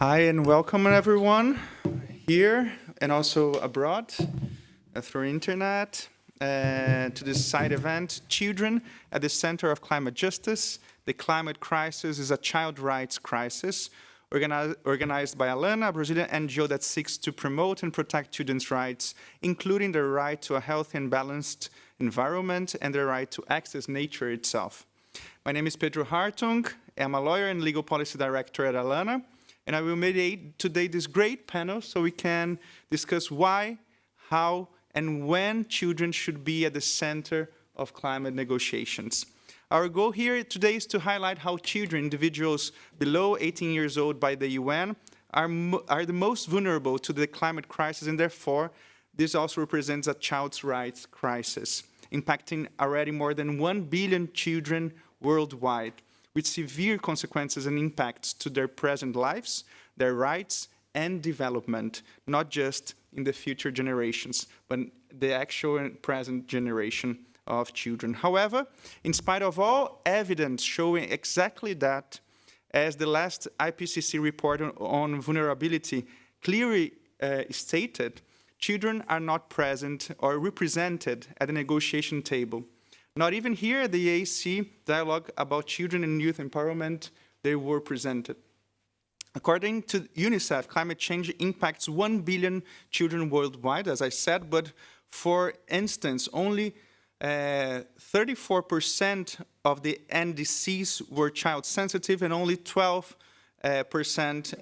Hi and welcome everyone here and also abroad through internet to this side event, Children at the Center of Climate Justice. The climate crisis is a child rights crisis organized by Alana, a Brazilian NGO that seeks to promote and protect children's rights, including the right to a healthy and balanced environment and the right to access nature itself. My name is Pedro Hartung. I'm a lawyer and legal policy director at Alana, and I will mediate today this great panel so we can discuss why, how, and when children should be at the center of climate negotiations. Our goal here today is to highlight how children, individuals below 18 years old by the UN, are the most vulnerable to the climate crisis, and therefore, this also represents a child's rights crisis, impacting already more than 1 billion children worldwide, with severe consequences and impacts to their present lives, their rights, and development, not just in the future generations, but the actual and present generation of children. However, in spite of all evidence showing exactly that, as the last IPCC report on vulnerability clearly stated, children are not present or represented at the negotiation table. Not even here at the AC dialogue about children and youth empowerment, they were presented. According to Unicef, climate change impacts 1 billion children worldwide, as I said, but for instance, only 34% of the NDCs were child sensitive and only 12%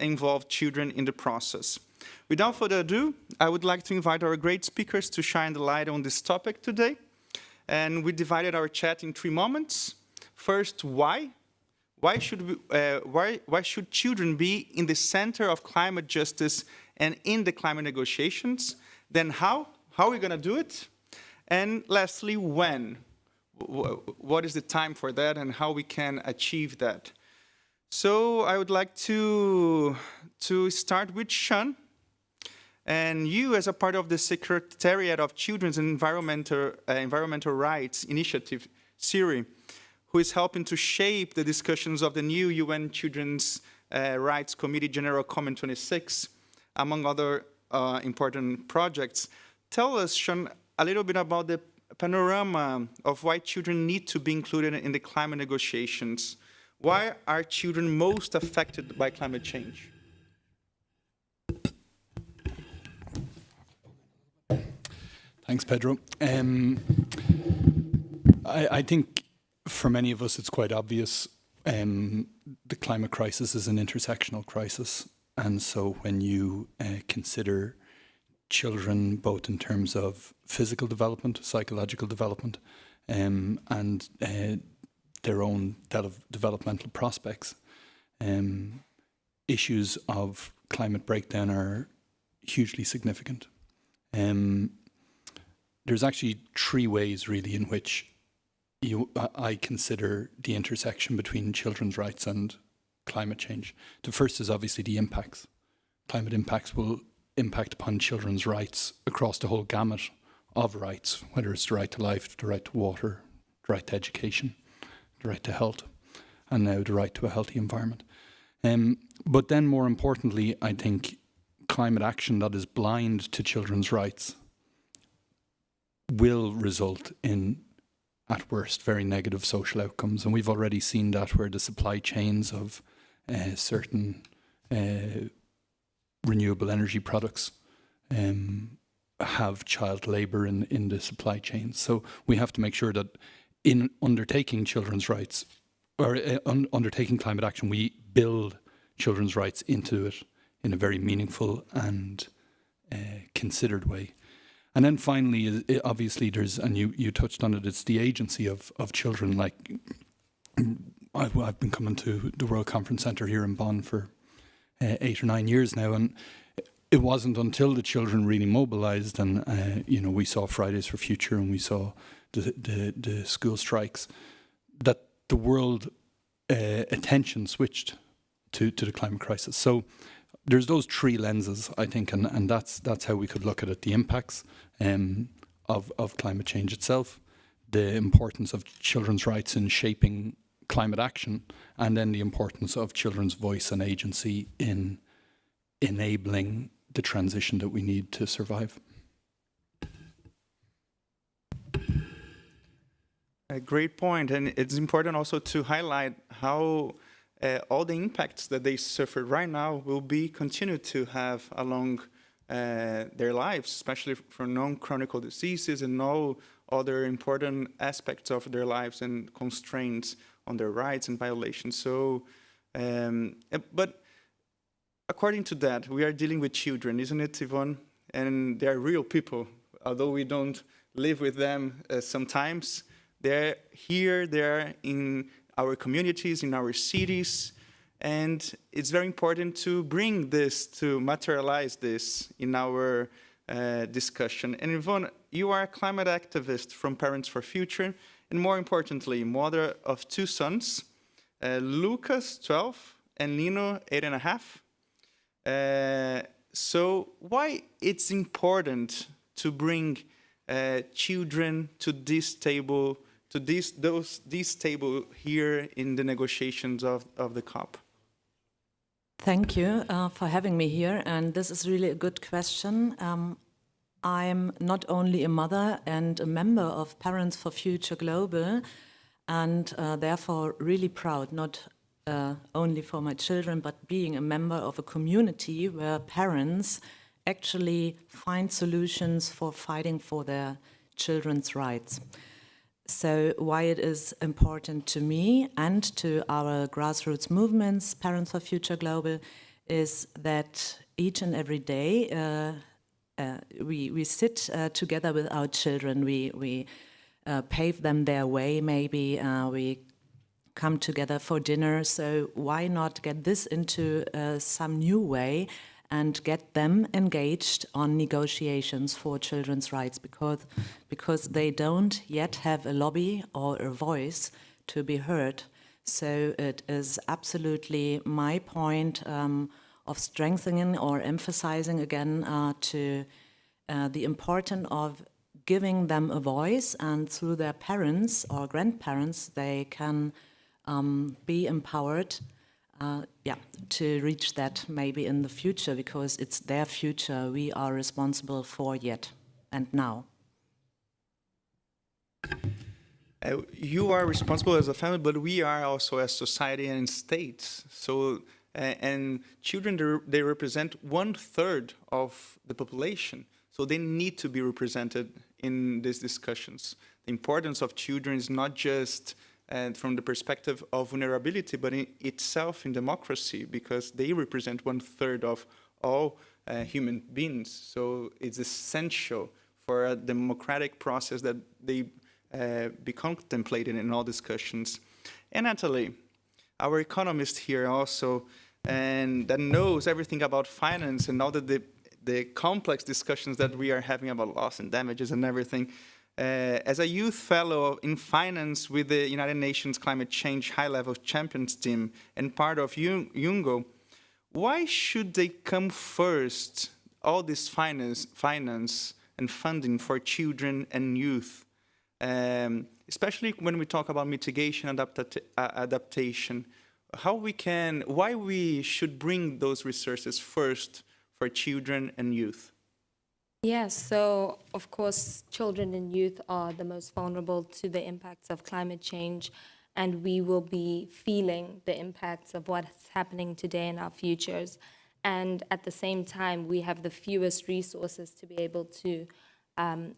involved children in the process. Without further ado, I would like to invite our great speakers to shine the light on this topic today. And we divided our chat in 3 moments. First, why? Why should children be in the center of climate justice and in the climate negotiations? Then how? How are we going to do it? And lastly, when? What is the time for that and how we can achieve that? So I would like to start with Sean. And you, as a part of the Secretariat of Children's Environmental Rights Initiative, CERI, who is helping to shape the discussions of the new UN Children's Rights Committee General Comment 26, among other important projects. Tell us, Sean, a little bit about the panorama of why children need to be included in the climate negotiations. Why are children most affected by climate change? Thanks, Pedro. I think for many of us it's quite obvious the climate crisis is an intersectional crisis. And so when you consider children both in terms of physical development, psychological development, and their own developmental prospects, issues of climate breakdown are hugely significant. There's actually 3 ways really in which I consider the intersection between children's rights and climate change. The first is obviously the impacts. Climate impacts will impact upon children's rights across the whole gamut of rights, whether it's the right to life, the right to water, the right to education, the right to health, and now the right to a healthy environment. But then more importantly, I think climate action that is blind to children's rights will result in, at worst, very negative social outcomes. And we've already seen that where the supply chains of certain renewable energy products have child labour in the supply chain. So we have to make sure that in undertaking children's rights, or undertaking climate action, we build children's rights into it in a very meaningful and considered way. And then finally, obviously, there's, and you touched on it, it's the agency of children. Like, I've been coming to the World Conference Centre here in Bonn for 8 or 9 years now, and it wasn't until the children really mobilised, and we saw Fridays for Future, and we saw the school strikes, that the world attention switched to the climate crisis. So there's those 3 lenses, I think, and that's how we could look at it: the impacts of climate change itself, the importance of children's rights in shaping climate action, and then the importance of children's voice and agency in enabling the transition that we need to survive. A great point, and it's important also to highlight how all the impacts that they suffer right now will be continued to have along their lives, especially for non-chronic diseases and all other important aspects of their lives and constraints on their rights and violations. So, but according to that, we are dealing with children, isn't it, Yvonne? And they are real people, although we don't live with them sometimes. They're here, they're in our communities, in our cities, and it's very important to bring this, to materialize this in our discussion. And Yvonne, you are a climate activist from Parents for Future, and more importantly, mother of 2 sons, Lucas, 12, and Nino, 8.5. So why it's important to bring children to this table, to this table here in the negotiations of the COP? Thank you for having me here, and this is really a good question. I'm not only a mother and a member of Parents for Future Global, and therefore really proud, not only for my children, but being a member of a community where parents actually find solutions for fighting for their children's rights. So why it is important to me and to our grassroots movements, Parents for Future Global, is that each and every day we sit together with our children, we pave them their way, maybe we come together for dinner. So why not get this into some new way and get them engaged on negotiations for children's rights, because they don't yet have a lobby or a voice to be heard. So it is absolutely my point of strengthening or emphasizing again to the importance of giving them a voice, and through their parents or grandparents they can be empowered to reach that maybe in the future, because it's their future we are responsible for yet and now. You are responsible as a family, but we are also as society and states. So, and children, they represent 1/3 of the population. So they need to be represented in these discussions. The importance of children is not just from the perspective of vulnerability, but in itself in democracy, because they represent 1/3 of all human beings. So it's essential for a democratic process that they be contemplated in all discussions. And Natalie, our economist here also, and that knows everything about finance and all the complex discussions that we are having about loss and damages and everything. As a youth fellow in finance with the United Nations Climate Change High-Level Champions Team and part of UNGO, why should they come first, all this finance and funding for children and youth? Especially when we talk about mitigation, adaptation, why we should bring those resources first for children and youth? Yes, so of course, children and youth are the most vulnerable to the impacts of climate change, and we will be feeling the impacts of what's happening today in our futures. And at the same time, we have the fewest resources to be able to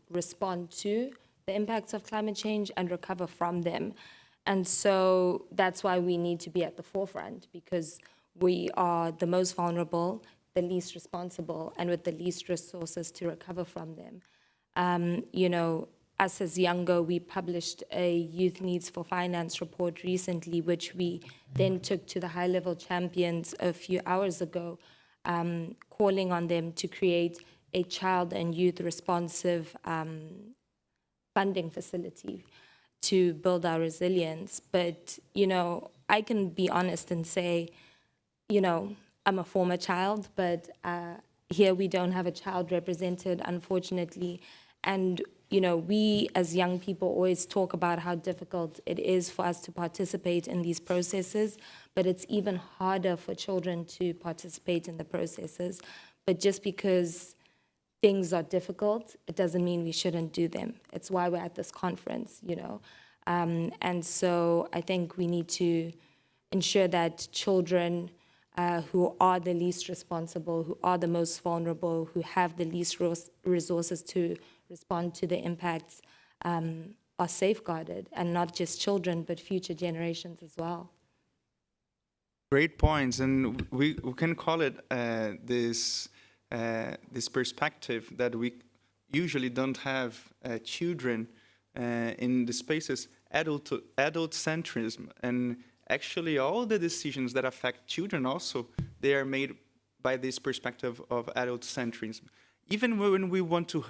respond to the impacts of climate change and recover from them. And so that's why we need to be at the forefront, because we are the most vulnerable, the least responsible, and with the least resources to recover from them. You know, us as Youngo, we published a Youth Needs for Finance report recently, which we then took to the high-level champions a few hours ago, calling on them to create a child and youth responsive funding facility to build our resilience. But, you know, I can be honest and say, you know, I'm a former child, but here we don't have a child represented, unfortunately. And, you know, we as young people always talk about how difficult it is for us to participate in these processes, but it's even harder for children to participate in the processes. But just because things are difficult, it doesn't mean we shouldn't do them. It's why we're at this conference, you know. And so I think we need to ensure that children who are the least responsible, who are the most vulnerable, who have the least resources to respond to the impacts are safeguarded, and not just children, but future generations as well. Great points, and we can call it this perspective that we usually don't have children in the spaces, adult centrism, and actually all the decisions that affect children also, they are made by this perspective of adult centrism. Even when we want to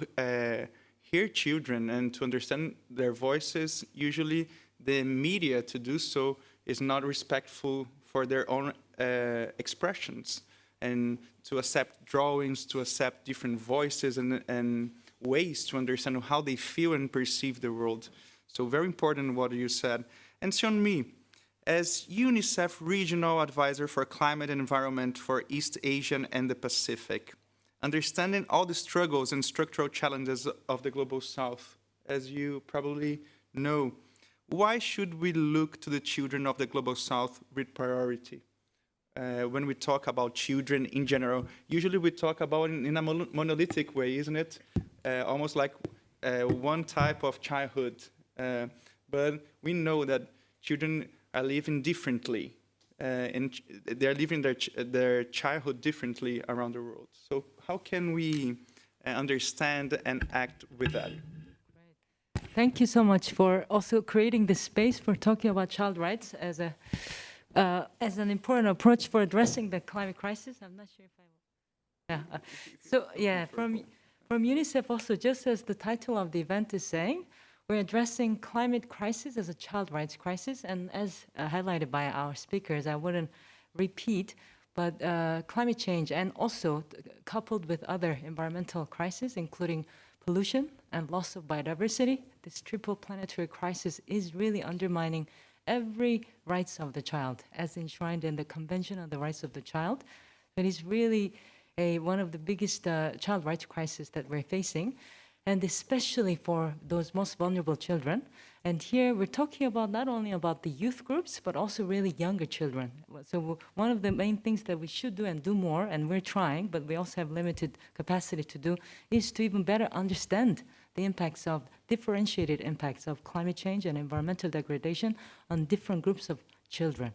hear children and to understand their voices, usually the media to do so is not respectful for their own expressions, and to accept drawings, to accept different voices and ways to understand how they feel and perceive the world. So very important what you said. And Sean-Mi, as UNICEF Regional Advisor for Climate and Environment for East Asia and the Pacific, understanding all the struggles and structural challenges of the Global South, as you probably know, why should we look to the children of the Global South with priority? When we talk about children in general, usually we talk about it in a monolithic way, isn't it? Almost like one type of childhood. But we know that children are living differently, and they're living their childhood differently around the world. So how can we understand and act with that? Thank you so much for also creating this space for talking about child rights as an important approach for addressing the climate crisis. I'm not sure if I will. Yeah. So yeah, from UNICEF also, just as the title of the event is saying, we're addressing climate crisis as a child rights crisis, and as highlighted by our speakers, I wouldn't repeat, but climate change, and also coupled with other environmental crises, including pollution and loss of biodiversity, this triple planetary crisis is really undermining every rights of the child, as enshrined in the Convention on the Rights of the Child. It is really one of the biggest child rights crises that we're facing, and especially for those most vulnerable children. And here we're talking about not only about the youth groups, but also really younger children. So one of the main things that we should do and do more, and we're trying, but we also have limited capacity to do, is to even better understand the impacts of, differentiated impacts of climate change and environmental degradation on different groups of children.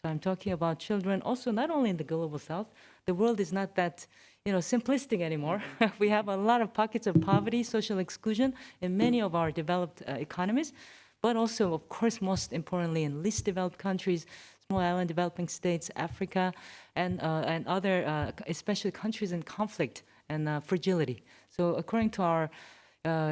So I'm talking about children also not only in the Global South. The world is not that, simplistic anymore. We have a lot of pockets of poverty, social exclusion in many of our developed economies, but also, of course, most importantly, in least developed countries, small island developing states, Africa, and other, especially countries in conflict and fragility. So according to our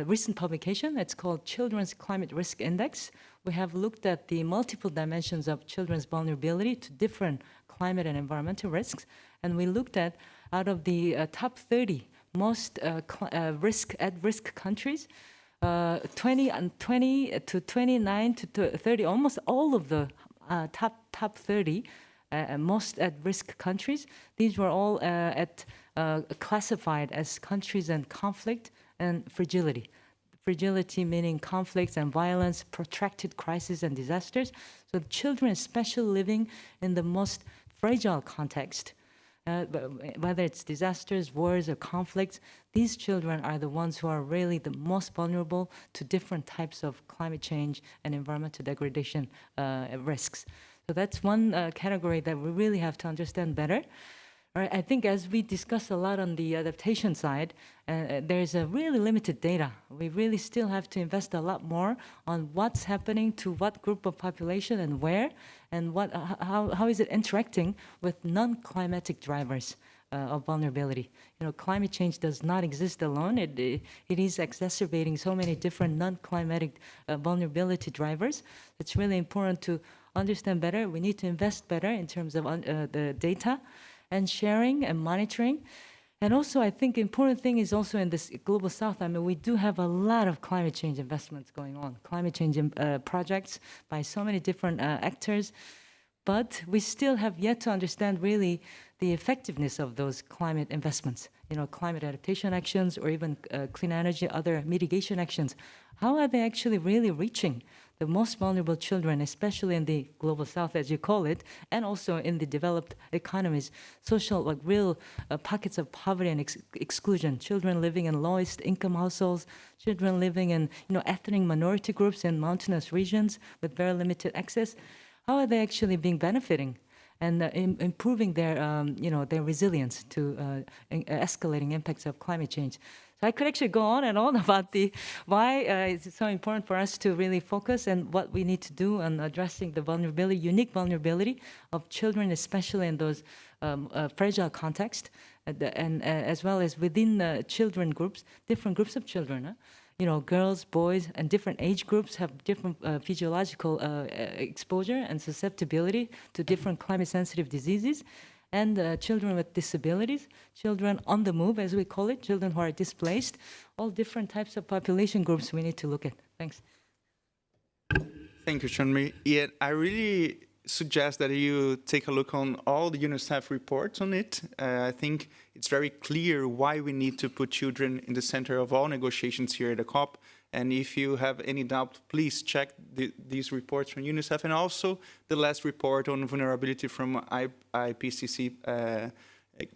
recent publication, it's called Children's Climate Risk Index. We have looked at the multiple dimensions of children's vulnerability to different climate and environmental risks, and we looked at, out of the top 30 most at-risk countries, 20 to 29 to 30, almost all of the top 30 most at-risk countries, these were all classified as countries in conflict and fragility. Fragility meaning conflicts and violence, protracted crises and disasters. So children, especially living in the most fragile context, whether it's disasters, wars, or conflicts, these children are the ones who are really the most vulnerable to different types of climate change and environmental degradation risks. So that's one category that we really have to understand better. All right, I think as we discuss a lot on the adaptation side, there's a really limited data. We really still have to invest a lot more on what's happening to what group of population and where, and how is it interacting with non-climatic drivers of vulnerability. Climate change does not exist alone. It is exacerbating so many different non-climatic vulnerability drivers. It's really important to understand better. We need to invest better in terms of the data and sharing and monitoring. And also, I think important thing is also in this global south, I mean, we do have a lot of climate change investments going on, climate change projects by so many different actors, but we still have yet to understand really the effectiveness of those climate investments, you know, climate adaptation actions or even clean energy, other mitigation actions. How are they actually really reaching the most vulnerable children, especially in the global south, as you call it, and also in the developed economies, social, like real pockets of poverty and exclusion, children living in lowest income households, children living in, you know, ethnic minority groups in mountainous regions with very limited access. How are they actually being benefiting and improving their, you know, their resilience to escalating impacts of climate change? So I could actually go on and on about the why it's so important for us to really focus and what we need to do on addressing the vulnerability, unique vulnerability of children, especially in those fragile contexts, and as well as within the children groups, different groups of children. You know, girls, boys, and different age groups have different physiological exposure and susceptibility to different climate-sensitive diseases. And children with disabilities, children on the move, as we call it, children who are displaced, all different types of population groups we need to look at. Thanks. Thank you, Chunmi. Yeah, I really suggest that you take a look on all the UNICEF reports on it. I think it's very clear why we need to put children in the center of all negotiations here at the COP. And if you have any doubt, please check these reports from UNICEF and also the last report on vulnerability from IPCC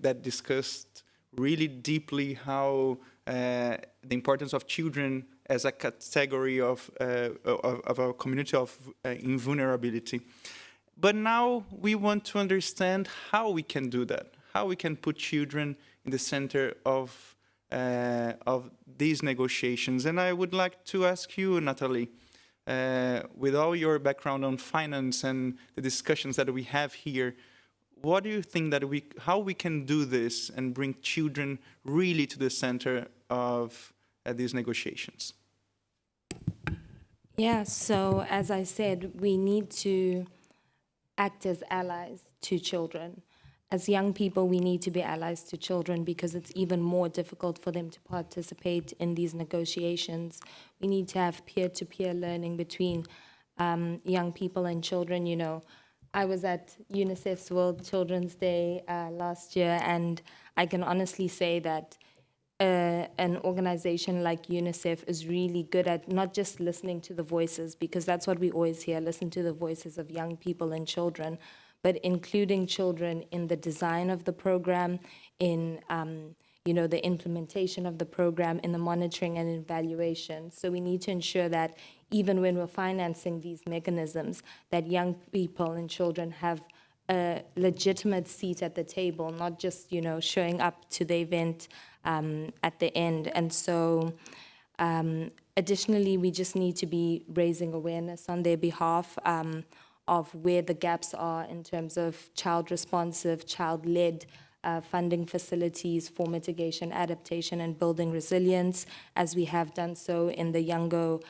that discussed really deeply how the importance of children as a category of a community of invulnerability. But now we want to understand how we can do that, how we can put children in the center of these negotiations. And I would like to ask you, Natalie, with all your background on finance and the discussions that we have here, what do you think that how we can do this and bring children really to the center of these negotiations? Yeah, so as I said, we need to act as allies to children. As young people, we need to be allies to children because it's even more difficult for them to participate in these negotiations. We need to have peer-to-peer learning between young people and children. You know, I was at UNICEF's World Children's Day last year, and I can honestly say that an organization like UNICEF is really good at not just listening to the voices, because that's what we always hear, listen to the voices of young people and children, but including children in the design of the program, in you know, the implementation of the program, in the monitoring and evaluation. So we need to ensure that even when we're financing these mechanisms, that young people and children have a legitimate seat at the table, not just, you know, showing up to the event at the end. And so additionally, we just need to be raising awareness on their behalf of where the gaps are in terms of child-responsive, child-led funding facilities for mitigation, adaptation, and building resilience, as we have done so in the Youngo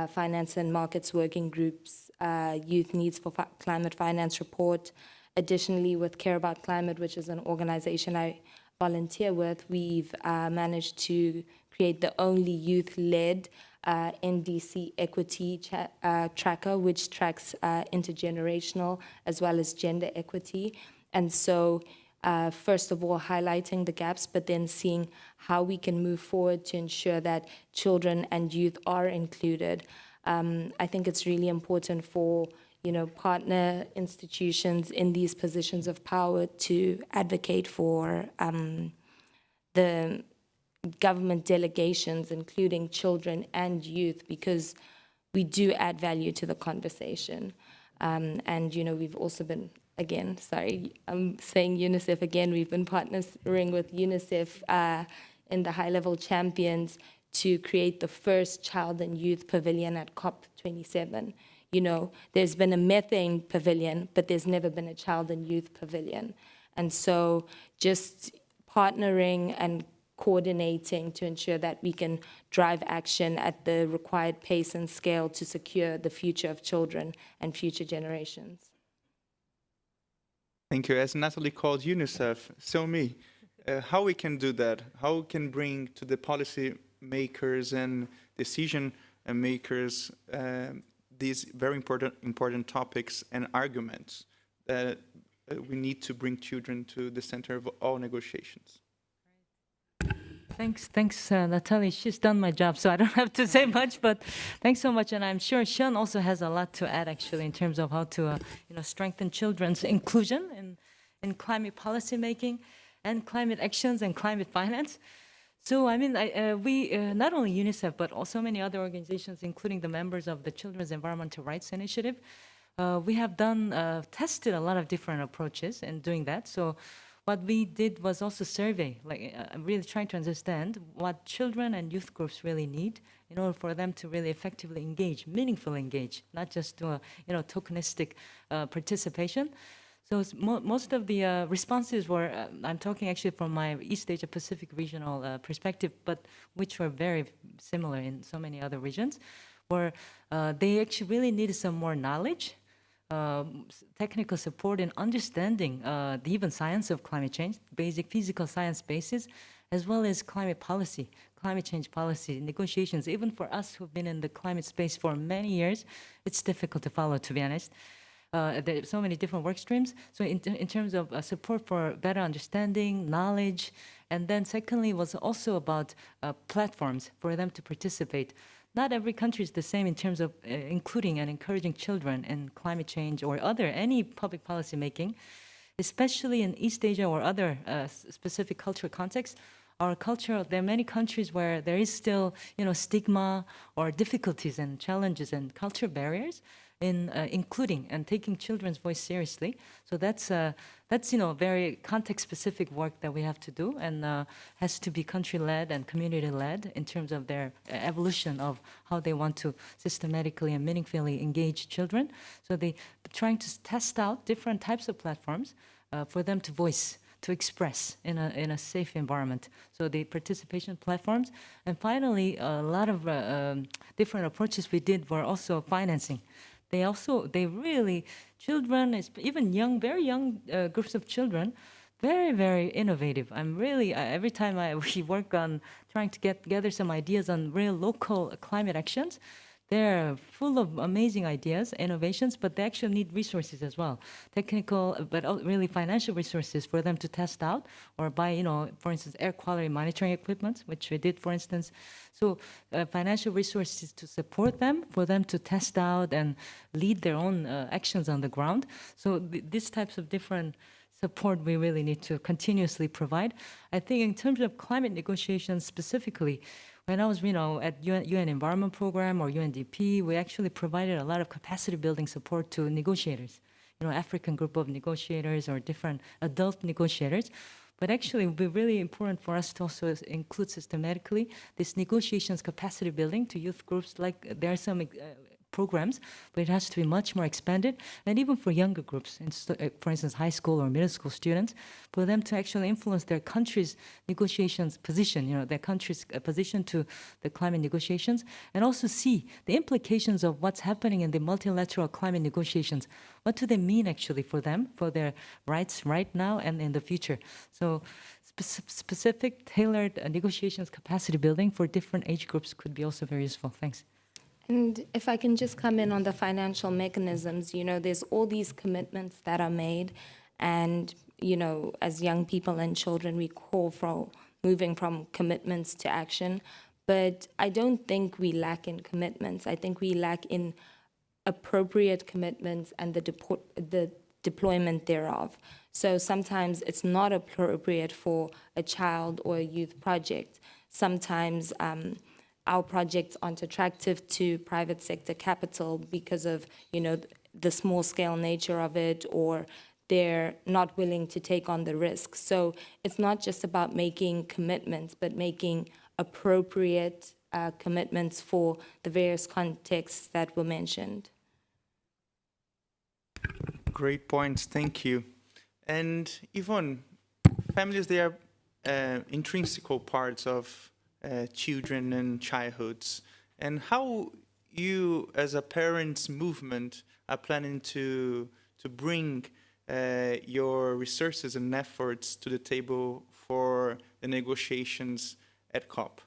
Finance and Markets Working Group's Youth Needs for Climate Finance report. Additionally, with Care About Climate, which is an organization I volunteer with, we've managed to create the only youth-led NDC equity tracker, which tracks intergenerational as well as gender equity. And so, first of all, highlighting the gaps, but then seeing how we can move forward to ensure that children and youth are included. I think it's really important for, you know, partner institutions in these positions of power to advocate for the government delegations, including children and youth, because we do add value to the conversation. And, you know, we've also been, again, sorry, I'm saying UNICEF again, we've been partnering with UNICEF in the high-level champions to create the first child and youth pavilion at COP27. You know, there's been a methane pavilion, but there's never been a child and youth pavilion. And so just partnering and coordinating to ensure that we can drive action at the required pace and scale to secure the future of children and future generations. Thank you. As Natalie called UNICEF, so me. how we can do that, how we can bring to the policy makers and decision makers these very important topics and arguments that we need to bring children to the center of all negotiations. Thanks, Natalie. She's done my job, so I don't have to say much, but thanks so much. And I'm sure Sean also has a lot to add, actually, in terms of how to strengthen children's inclusion in climate policy making and climate actions and climate finance. So, I mean, we, not only Unicef, but also many other organizations, including the members of the Children's Environmental Rights Initiative, we have tested a lot of different approaches in doing that. So what we did was also survey, really trying to understand what children and youth groups really need in order for them to really effectively engage, meaningfully engage, not just do tokenistic participation. So most of the responses were, I'm talking actually from my East Asia Pacific regional perspective, but which were very similar in so many other regions, where they actually really needed some more knowledge, technical support in understanding the even science of climate change, basic physical science basis, as well as climate policy, climate change policy, negotiations. Even for us who've been in the climate space for many years, it's difficult to follow, to be honest. There are so many different work streams. So in terms of support for better understanding, knowledge, and then secondly was also about platforms for them to participate. Not every country is the same in terms of including and encouraging children in climate change or any public policy making, especially in East Asia or other specific cultural contexts. Our culture, there are many countries where there is still, stigma or difficulties and challenges and culture barriers in including and taking children's voice seriously. So that's very context-specific work that we have to do, and has to be country-led and community-led in terms of their evolution of how they want to systematically and meaningfully engage children. So they trying to test out different types of platforms for them to voice, to express in a safe environment. So the participation platforms, and finally, a lot of different approaches we did were also financing. They really, children, even very young groups of children, very, very innovative. I'm really, every time we work on trying to gather some ideas on real local climate actions, they're full of amazing ideas, innovations, but they actually need resources as well. Technical, but really financial resources for them to test out or buy, for instance, air quality monitoring equipment, which we did, for instance. So financial resources to support them, for them to test out and lead their own actions on the ground. So these types of different support we really need to continuously provide. I think in terms of climate negotiations specifically, when I was, at UN Environment Program or UNDP, we actually provided a lot of capacity building support to negotiators, African group of negotiators or different adult negotiators. But actually, it would be really important for us to also include systematically this negotiations capacity building to youth groups. Like there are some programs, but it has to be much more expanded, and even for younger groups, for instance, high school or middle school students, for them to actually influence their country's negotiations position, their country's position to the climate negotiations, and also see the implications of what's happening in the multilateral climate negotiations. What do they mean actually for them, for their rights right now and in the future? So specific, tailored negotiations capacity building for different age groups could be also very useful. Thanks. And if I can just come in on the financial mechanisms, there's all these commitments that are made, and, as young people and children, we call for moving from commitments to action. But I don't think we lack in commitments. I think we lack in appropriate commitments and the deployment thereof. So sometimes it's not appropriate for a child or a youth project. Sometimes our projects aren't attractive to private sector capital because of, the small scale nature of it, or they're not willing to take on the risk. So it's not just about making commitments, but making appropriate commitments for the various contexts that were mentioned. Great points, thank you. And Yvonne, families, they are intrinsical parts of children and childhoods, and how you as a parents movement are planning to bring your resources and efforts to the table for the negotiations at COP?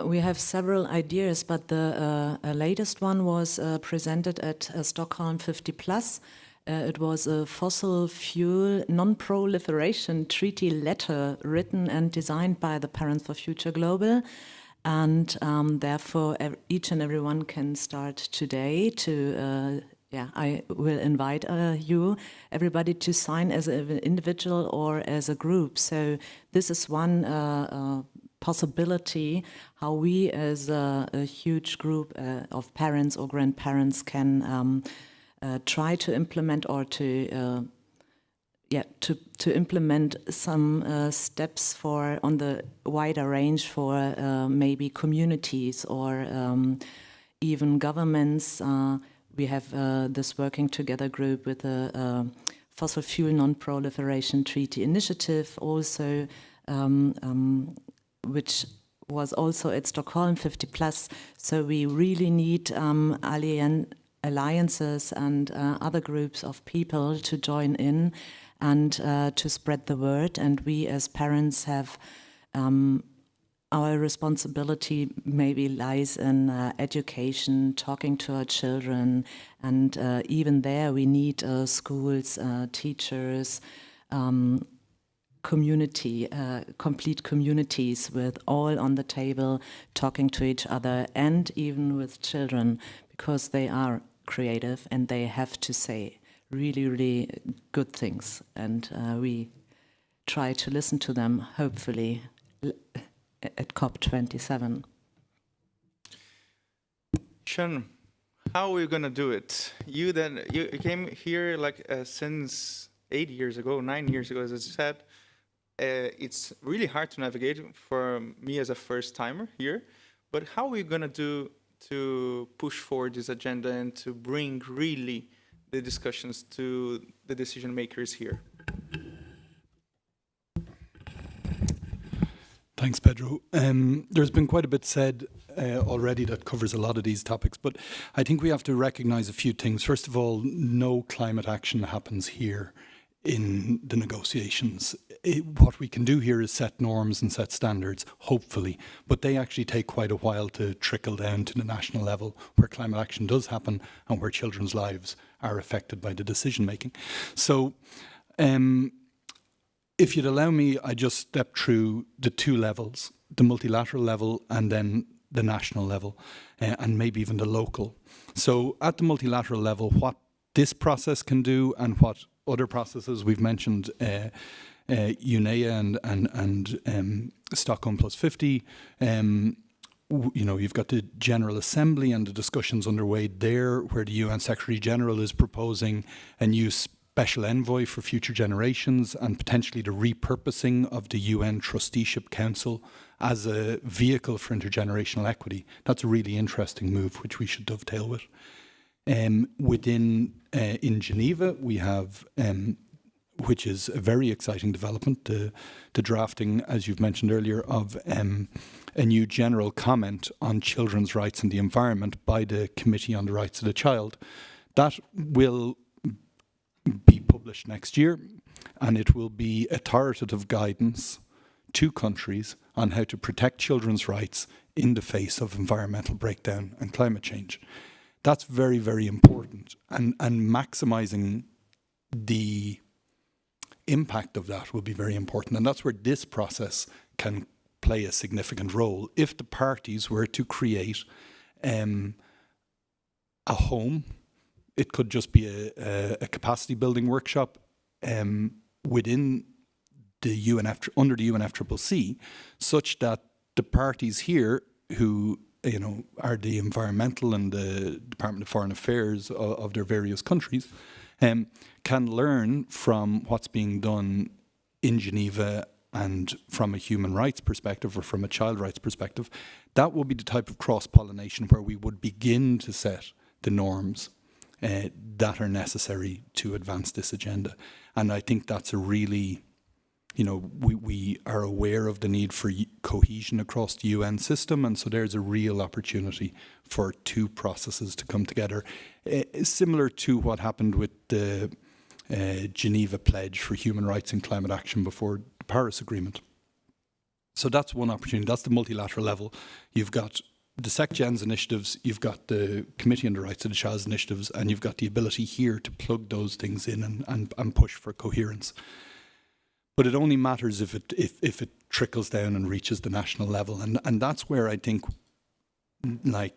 We have several ideas, but the latest one was presented at Stockholm 50+. It was a fossil fuel non-proliferation treaty letter written and designed by the Parents for Future Global. And therefore, each and everyone can start today to, I will invite everybody to sign as an individual or as a group. So this is one possibility how we as a huge group of parents or grandparents can try to implement or to implement some steps for on the wider range for maybe communities or even governments. We have this working together group with the Fossil Fuel Non-Proliferation Treaty Initiative also, which was also at Stockholm 50+. So we really need alliances and other groups of people to join in and to spread the word. And we as parents have our responsibility maybe lies in education, talking to our children, and even there we need schools, teachers, community, complete communities with all on the table talking to each other and even with children, because they are creative and they have to say really, really good things. And we try to listen to them, hopefully, at COP27. Sean, how are we going to do it? You came here like since 9 years ago, as I said. It's really hard to navigate for me as a first timer here, but how are we going to do to push forward this agenda and to bring really the discussions to the decision makers here? Thanks, Pedro. There's been quite a bit said already that covers a lot of these topics, but I think we have to recognize a few things. First of all, no climate action happens here in the negotiations. What we can do here is set norms and set standards, hopefully, but they actually take quite a while to trickle down to the national level where climate action does happen and where children's lives are affected by the decision making. So if you'd allow me, I just step through the two levels, the multilateral level and then the national level, and maybe even the local. So at the multilateral level, what this process can do and what other processes we've mentioned, UNEA and Stockholm Plus 50, you've got the General Assembly and the discussions underway there where the UN Secretary General is proposing a new special envoy for future generations and potentially the repurposing of the UN Trusteeship Council as a vehicle for intergenerational equity. That's a really interesting move, which we should dovetail with. In Geneva, we have, which is a very exciting development, the drafting, as you've mentioned earlier, of a new general comment on children's rights and the environment by the Committee on the Rights of the Child. That will be published next year, and it will be authoritative guidance to countries on how to protect children's rights in the face of environmental breakdown and climate change. That's very, very important, and maximising the impact of that will be very important, and that's where this process can play a significant role. If the parties were to create a home, it could just be a capacity building workshop within the under the UNFCCC, such that the parties here who are the environmental and the Department of Foreign Affairs of their various countries can learn from what's being done in Geneva and from a human rights perspective or from a child rights perspective. That will be the type of cross-pollination where we would begin to set the norms that are necessary to advance this agenda. And I think that's a really, we are aware of the need for cohesion across the UN system, and so there's a real opportunity for two processes to come together, similar to what happened with the Geneva Pledge for Human Rights and Climate Action before the Paris Agreement. So that's one opportunity. That's the multilateral level. You've got the SecGen's initiatives, you've got the Committee on the Rights of the Child's initiatives, and you've got the ability here to plug those things in and push for coherence. But it only matters if it trickles down and reaches the national level. And that's where I think, like,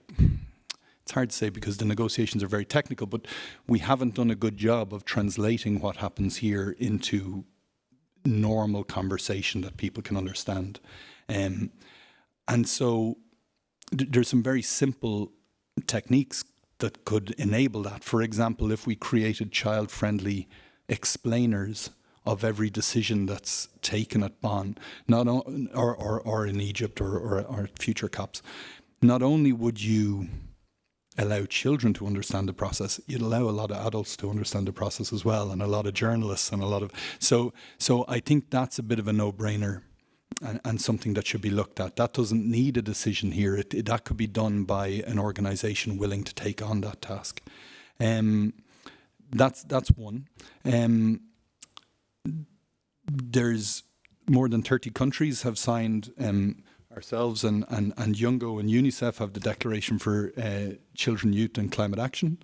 it's hard to say because the negotiations are very technical, but we haven't done a good job of translating what happens here into normal conversation that people can understand. And so there's some very simple techniques that could enable that. For example, if we created child-friendly explainers of every decision that's taken at Bonn, or in Egypt or future COPs, not only would you allow children to understand the process, you'd allow a lot of adults to understand the process as well, and a lot of journalists and a lot of... So I think that's a bit of a no-brainer and something that should be looked at. That doesn't need a decision here. That could be done by an organisation willing to take on that task. That's one. There's more than 30 countries have signed, ourselves and Youngo and Unicef have the Declaration for Children, Youth and Climate Action.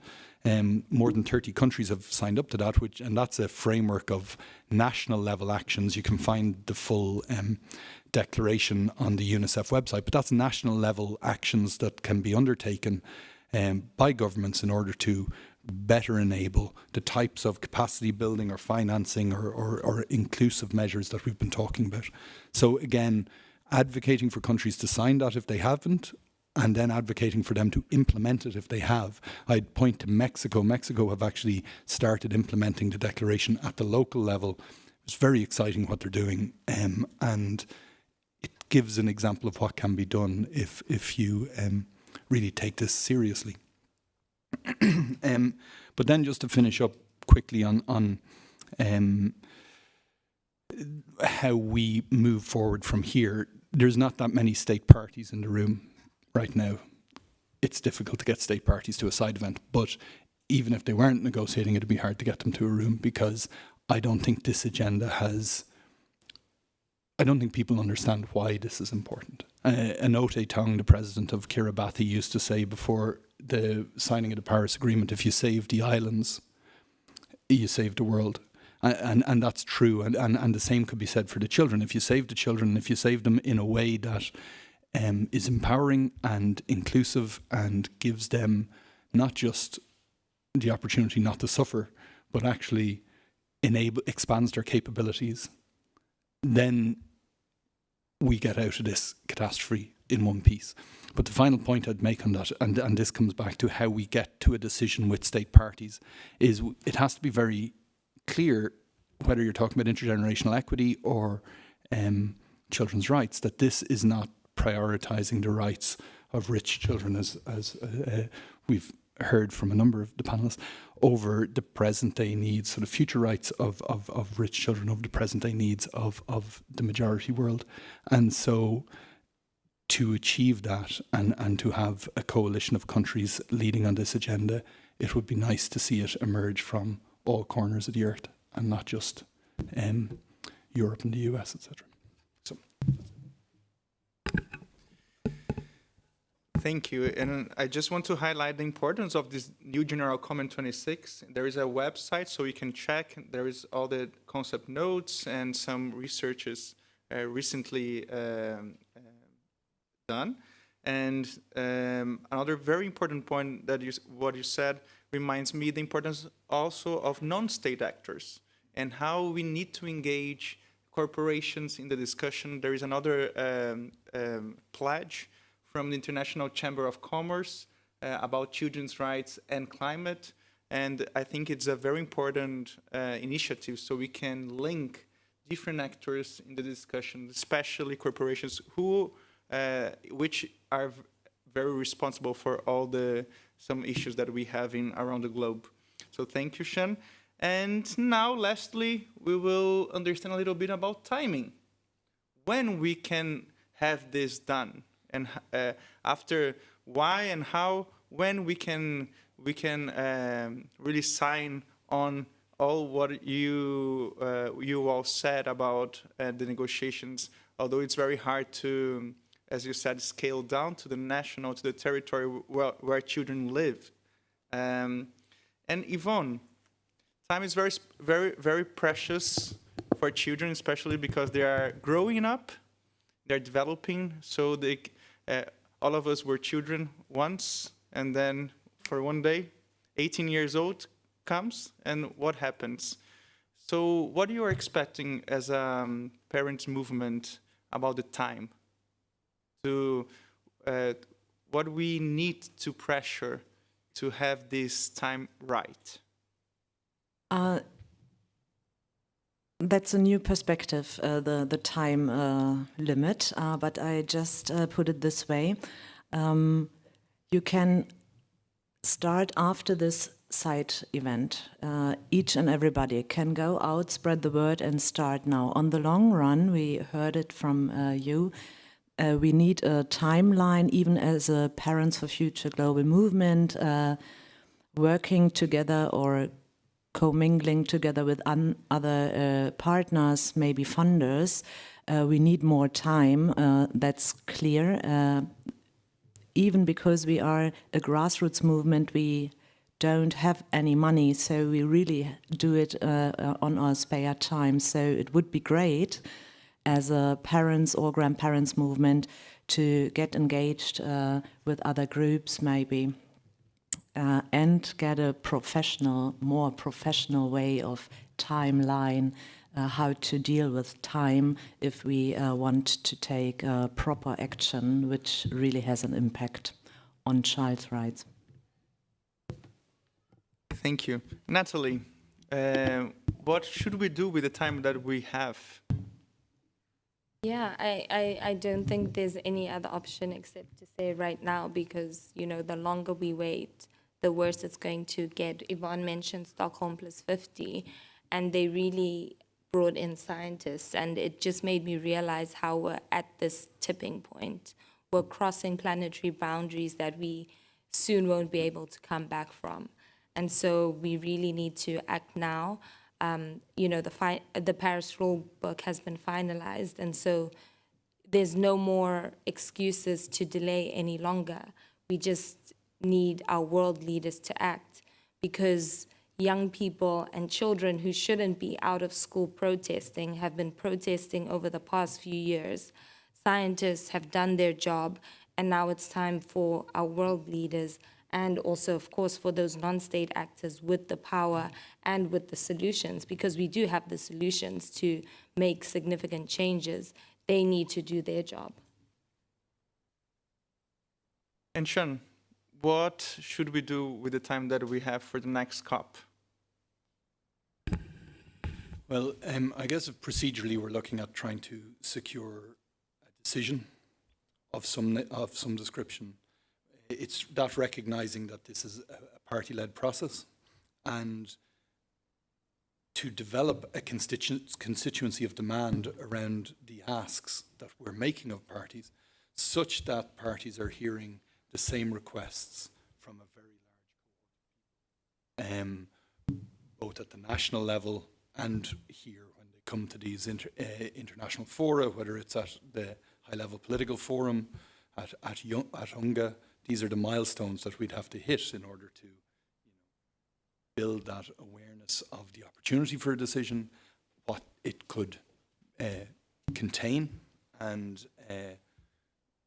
More than 30 countries have signed up to that, and that's a framework of national level actions. You can find the full declaration on the Unicef website, but that's national level actions that can be undertaken by governments in order to better enable the types of capacity building or financing or inclusive measures that we've been talking about. So again, advocating for countries to sign that if they haven't, and then advocating for them to implement it if they have. I'd point to Mexico. Mexico have actually started implementing the declaration at the local level. It's very exciting what they're doing, and it gives an example of what can be done if you really take this seriously. But then just to finish up quickly on how we move forward from here, there's not that many state parties in the room right now. It's difficult to get state parties to a side event, but even if they weren't negotiating, it'd be hard to get them to a room, because I don't think this agenda I don't think people understand why this is important. Anote Tong, the president of Kiribati, used to say before the signing of the Paris Agreement, if you save the islands, you save the world. And that's true. And the same could be said for the children. If you save the children, if you save them in a way that is empowering and inclusive and gives them not just the opportunity not to suffer, but actually expands their capabilities, then we get out of this catastrophe in one piece. But the final point I'd make on that, and this comes back to how we get to a decision with state parties, is it has to be very clear, whether you're talking about intergenerational equity or children's rights, that this is not prioritising the rights of rich children, as we've heard from a number of the panelists, over the present day needs, so the future rights of rich children over the present day needs of the majority world. And so to achieve that and to have a coalition of countries leading on this agenda, it would be nice to see it emerge from all corners of the earth and not just Europe and the US, etc. So. Thank you. And I just want to highlight the importance of this new General Comment 26. There is a website, so you can check. There is all the concept notes and some researches recently done. And another very important point that what you said reminds me the importance also of non-state actors and how we need to engage corporations in the discussion. There is another pledge from the International Chamber of Commerce about children's rights and climate. And I think it's a very important initiative, so we can link different actors in the discussion, especially corporations which are very responsible for all some issues that we have around the globe. So thank you, Shan. And now, lastly, we will understand a little bit about timing. When we can have this done, and after why and how, when we can really sign on all what you all said about the negotiations, although it's very hard to, as you said, scale down to the national, to the territory where children live. And Yvonne, time is very precious for children, especially because they are growing up, they're developing. So they, all of us were children once, and then for one day, 18 years old comes, and what happens? So what you are expecting as a parents' movement about the time? To what we need to pressure to have this time right? That's a new perspective, the time limit, but I just put it this way. You can start after this side event. Each and everybody can go out, spread the word, and start now. On the long run, we heard it from you, we need a timeline, even as a Parents for Future global movement, working together or commingling together with other partners, maybe funders. We need more time, that's clear. Even because we are a grassroots movement, we don't have any money, so we really do it on our spare time. So it would be great as a parents or grandparents movement to get engaged with other groups maybe. And get a more professional way of timeline, how to deal with time if we want to take proper action, which really has an impact on child's rights. Thank you. Natalie, what should we do with the time that we have? Yeah, I don't think there's any other option except to say right now, because, you know, the longer we wait, the worse it's going to get. Yvonne mentioned Stockholm plus 50, and they really brought in scientists, and it just made me realize how we're at this tipping point. We're crossing planetary boundaries that we soon won't be able to come back from. And so we really need to act now. You know, the Paris rule book has been finalized, and so there's no more excuses to delay any longer. We just need our world leaders to act, because young people and children who shouldn't be out of school protesting have been protesting over the past few years. Scientists have done their job, and now it's time for our world leaders, and also, of course, for those non-state actors with the power and with the solutions, because we do have the solutions to make significant changes. They need to do their job. And Sean, what should we do with the time that we have for the next COP? Well, I guess procedurally we're looking at trying to secure a decision of some description. It's that recognizing that this is a party-led process, and to develop a constituency of demand around the asks that we're making of parties, such that parties are hearing the same requests from a very large cohort, both at the national level and here when they come to these international fora, whether it's at the high-level political forum, at UNGA. These are the milestones that we'd have to hit in order to build that awareness of the opportunity for a decision, what it could contain, and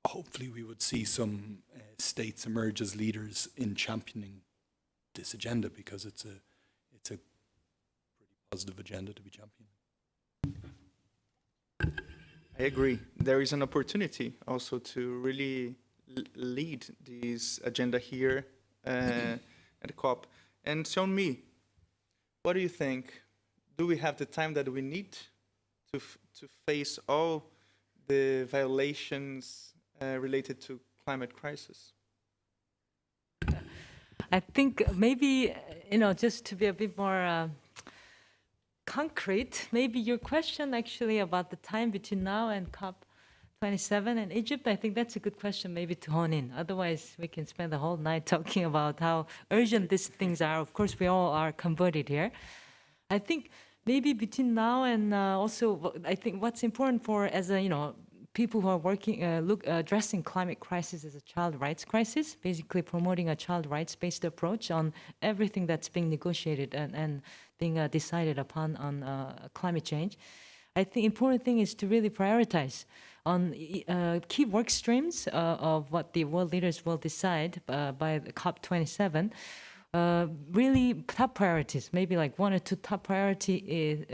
hopefully we would see some states emerge as leaders in championing this agenda, because it's a pretty positive agenda to be championing. I agree. There is an opportunity also to really lead this agenda here at the COP. And Sean, me, what do you think? Do we have the time that we need to face all the violations related to climate crisis? I think maybe, just to be a bit more concrete, maybe your question actually about the time between now and COP27 in Egypt, I think that's a good question maybe to hone in. Otherwise, we can spend the whole night talking about how urgent these things are. Of course, we all are converted here. I think maybe between now and also, I think what's important for as a people who are working addressing climate crisis as a child rights crisis, basically promoting a child rights based approach on everything that's being negotiated and being decided upon on climate change. I think important thing is to really prioritize on key work streams of what the world leaders will decide by the COP27. Really top priorities, maybe like 1 or 2 top priority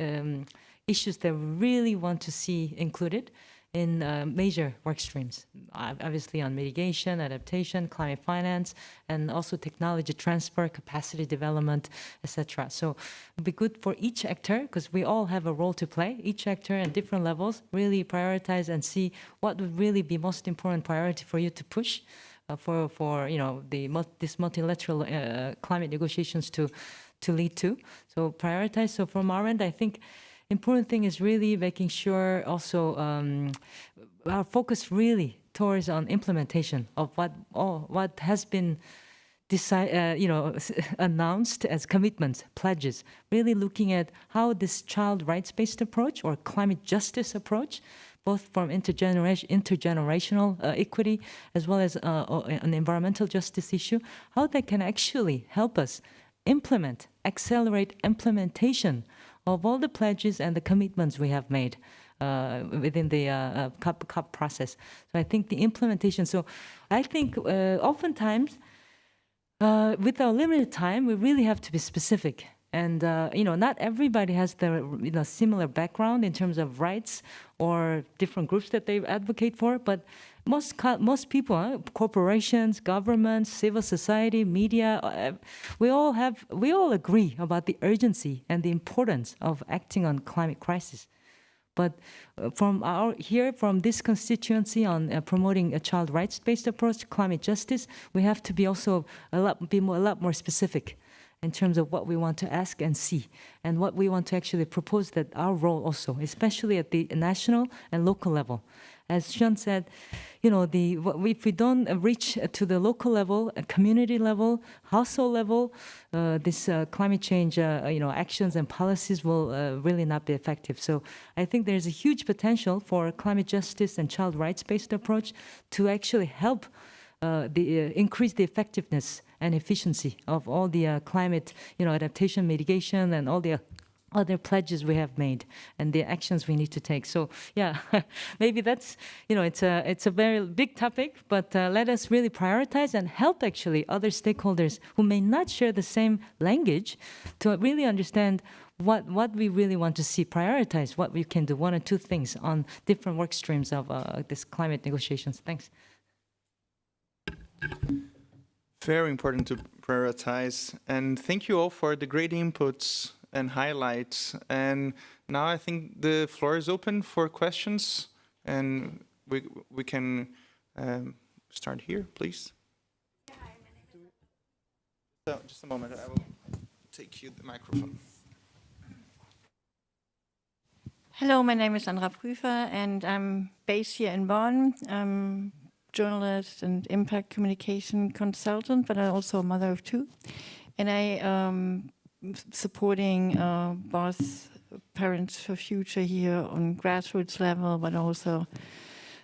issues that we really want to see included in major work streams, obviously on mitigation, adaptation, climate finance, and also technology transfer, capacity development, etc. So it would be good for each actor, because we all have a role to play, each actor at different levels, really prioritize and see what would really be most important priority for you to push for this multilateral climate negotiations to lead to. So prioritize. So from our end, I think important thing is really making sure also our focus really towards on implementation of what has been announced as commitments, pledges, really looking at how this child rights-based approach or climate justice approach, both from intergenerational equity as well as an environmental justice issue, how they can actually help us accelerate implementation of all the pledges and the commitments we have made within the COP process. So I think the implementation, so I think oftentimes with our limited time, we really have to be specific. And not everybody has the similar background in terms of rights or different groups that they advocate for. But most people, corporations, governments, civil society, media, we all agree about the urgency and the importance of acting on climate crisis. But from this constituency on promoting a child rights-based approach to climate justice, we have to be also a lot more specific in terms of what we want to ask and see, and what we want to actually propose that our role also, especially at the national and local level. As Sean said, if we don't reach to the local level, community level, household level, this climate change, actions and policies will really not be effective. So I think there's a huge potential for climate justice and child rights-based approach to actually help increase the effectiveness and efficiency of all the climate, adaptation, mitigation, and all the other pledges we have made and the actions we need to take. So yeah, maybe that's, it's a very big topic, but let us really prioritize and help actually other stakeholders who may not share the same language to really understand what we really want to see, prioritize what we can do, 1 or 2 things on different work streams of this climate negotiations. Thanks. Very important to prioritize. And thank you all for the great inputs and highlights. And now I think the floor is open for questions, and we can start here, please. So just a moment, I will take you the microphone. Hello, my name is Sandra Prüfer, and I'm based here in Bonn. I'm journalist and impact communication consultant, but I'm also a mother of 2. And I supporting both Parents for Future here on grassroots level, but also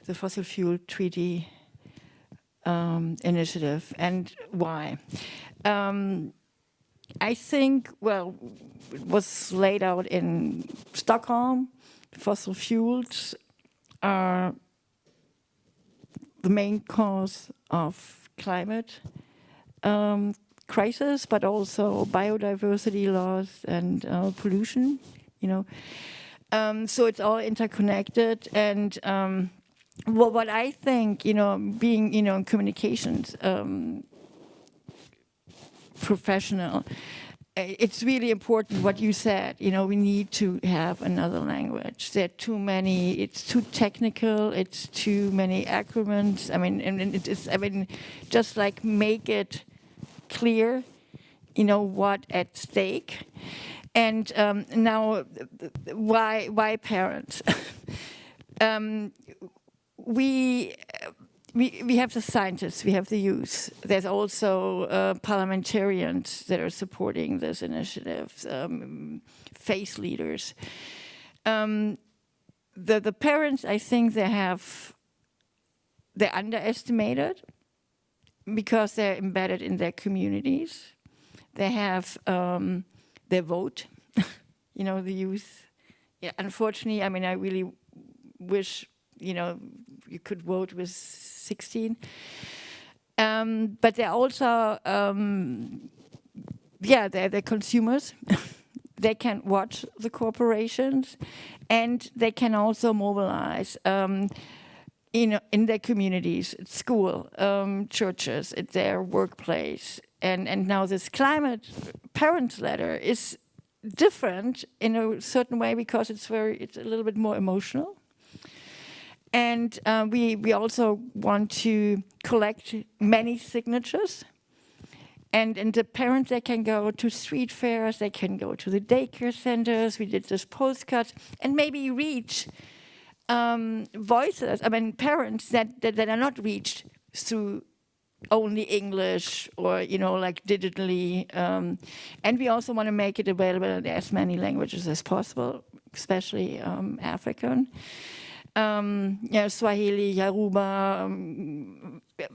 the Fossil Fuel Treaty initiative. And why? I think, well, it was laid out in Stockholm. Fossil fuels are the main cause of climate crisis, but also biodiversity loss and pollution, so it's all interconnected. And what I think, being, in communications professional, it's really important what you said. We need to have another language. There are too many. It's too technical. It's too many acronyms. Just like make it clear, what at stake. And now, why parents? we have the scientists, we have the youth. There's also parliamentarians that are supporting this initiative, faith leaders. The parents, I think they're underestimated because they're embedded in their communities. They have their vote, the youth. Yeah, unfortunately, I mean, I really wish, you could vote with 16. But they're also, they're consumers. They can watch the corporations, and they can also mobilize in their communities, at school, churches, at their workplace. And now this climate parents letter is different in a certain way because it's a little bit more emotional. And we also want to collect many signatures. And the parents, they can go to street fairs, they can go to the daycare centers. We did this postcard and maybe reach voices, parents that are not reached through only English or, like digitally. And we also want to make it available in as many languages as possible, especially African. Swahili, Yoruba,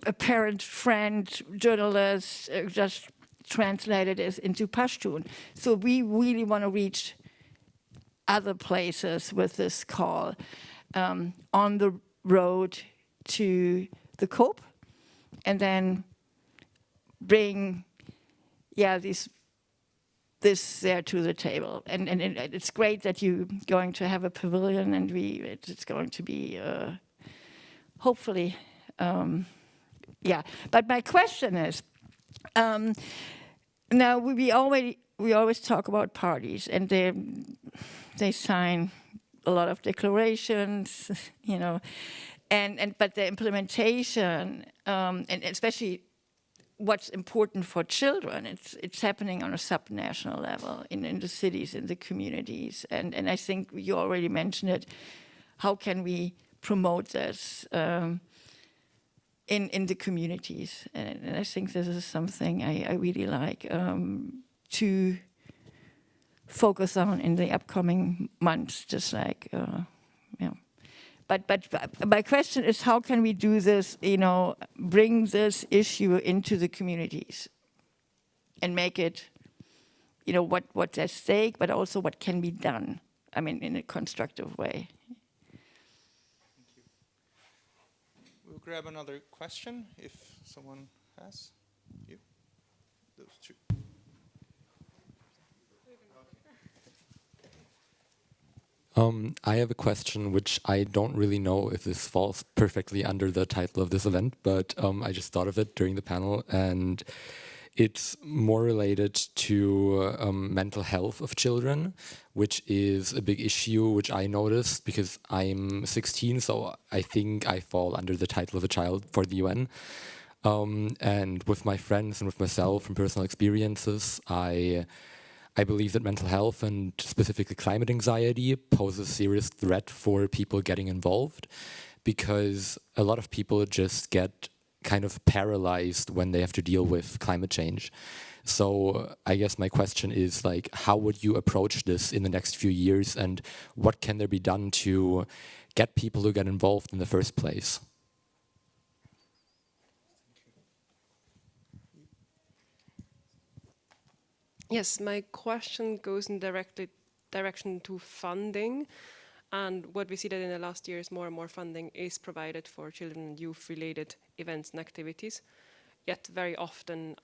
a parent, friend, journalist, just translated it into Pashtun. So we really want to reach other places with this call on the road to the COP, and then bring, this there to the table. And it's great that you're going to have a pavilion, and it's going to be hopefully, But my question is, now we always talk about parties, and they sign a lot of declarations, but the implementation, and especially what's important for children, it's happening on a subnational level in the cities, in the communities. And I think you already mentioned it. How can we promote this in the communities? And I think this is something I really like to focus on in the upcoming months, just like, But my question is, how can we do this, bring this issue into the communities and make it, what's at stake, but also what can be done, in a constructive way. Thank you. We'll grab another question if someone has. You? Those two. I have a question which I don't really know if this falls perfectly under the title of this event, but I just thought of it during the panel, and it's more related to mental health of children, which is a big issue which I noticed because I'm 16, so I think I fall under the title of a child for the UN. And with my friends and with myself from personal experiences, I believe that mental health and specifically climate anxiety poses a serious threat for people getting involved, because a lot of people just get kind of paralyzed when they have to deal with climate change. So I guess my question is, like, how would you approach this in the next few years, and what can there be done to get people to get involved in the first place? Yes, my question goes in direction to funding, and what we see that in the last years, more and more funding is provided for children and youth-related events and activities. Yet very often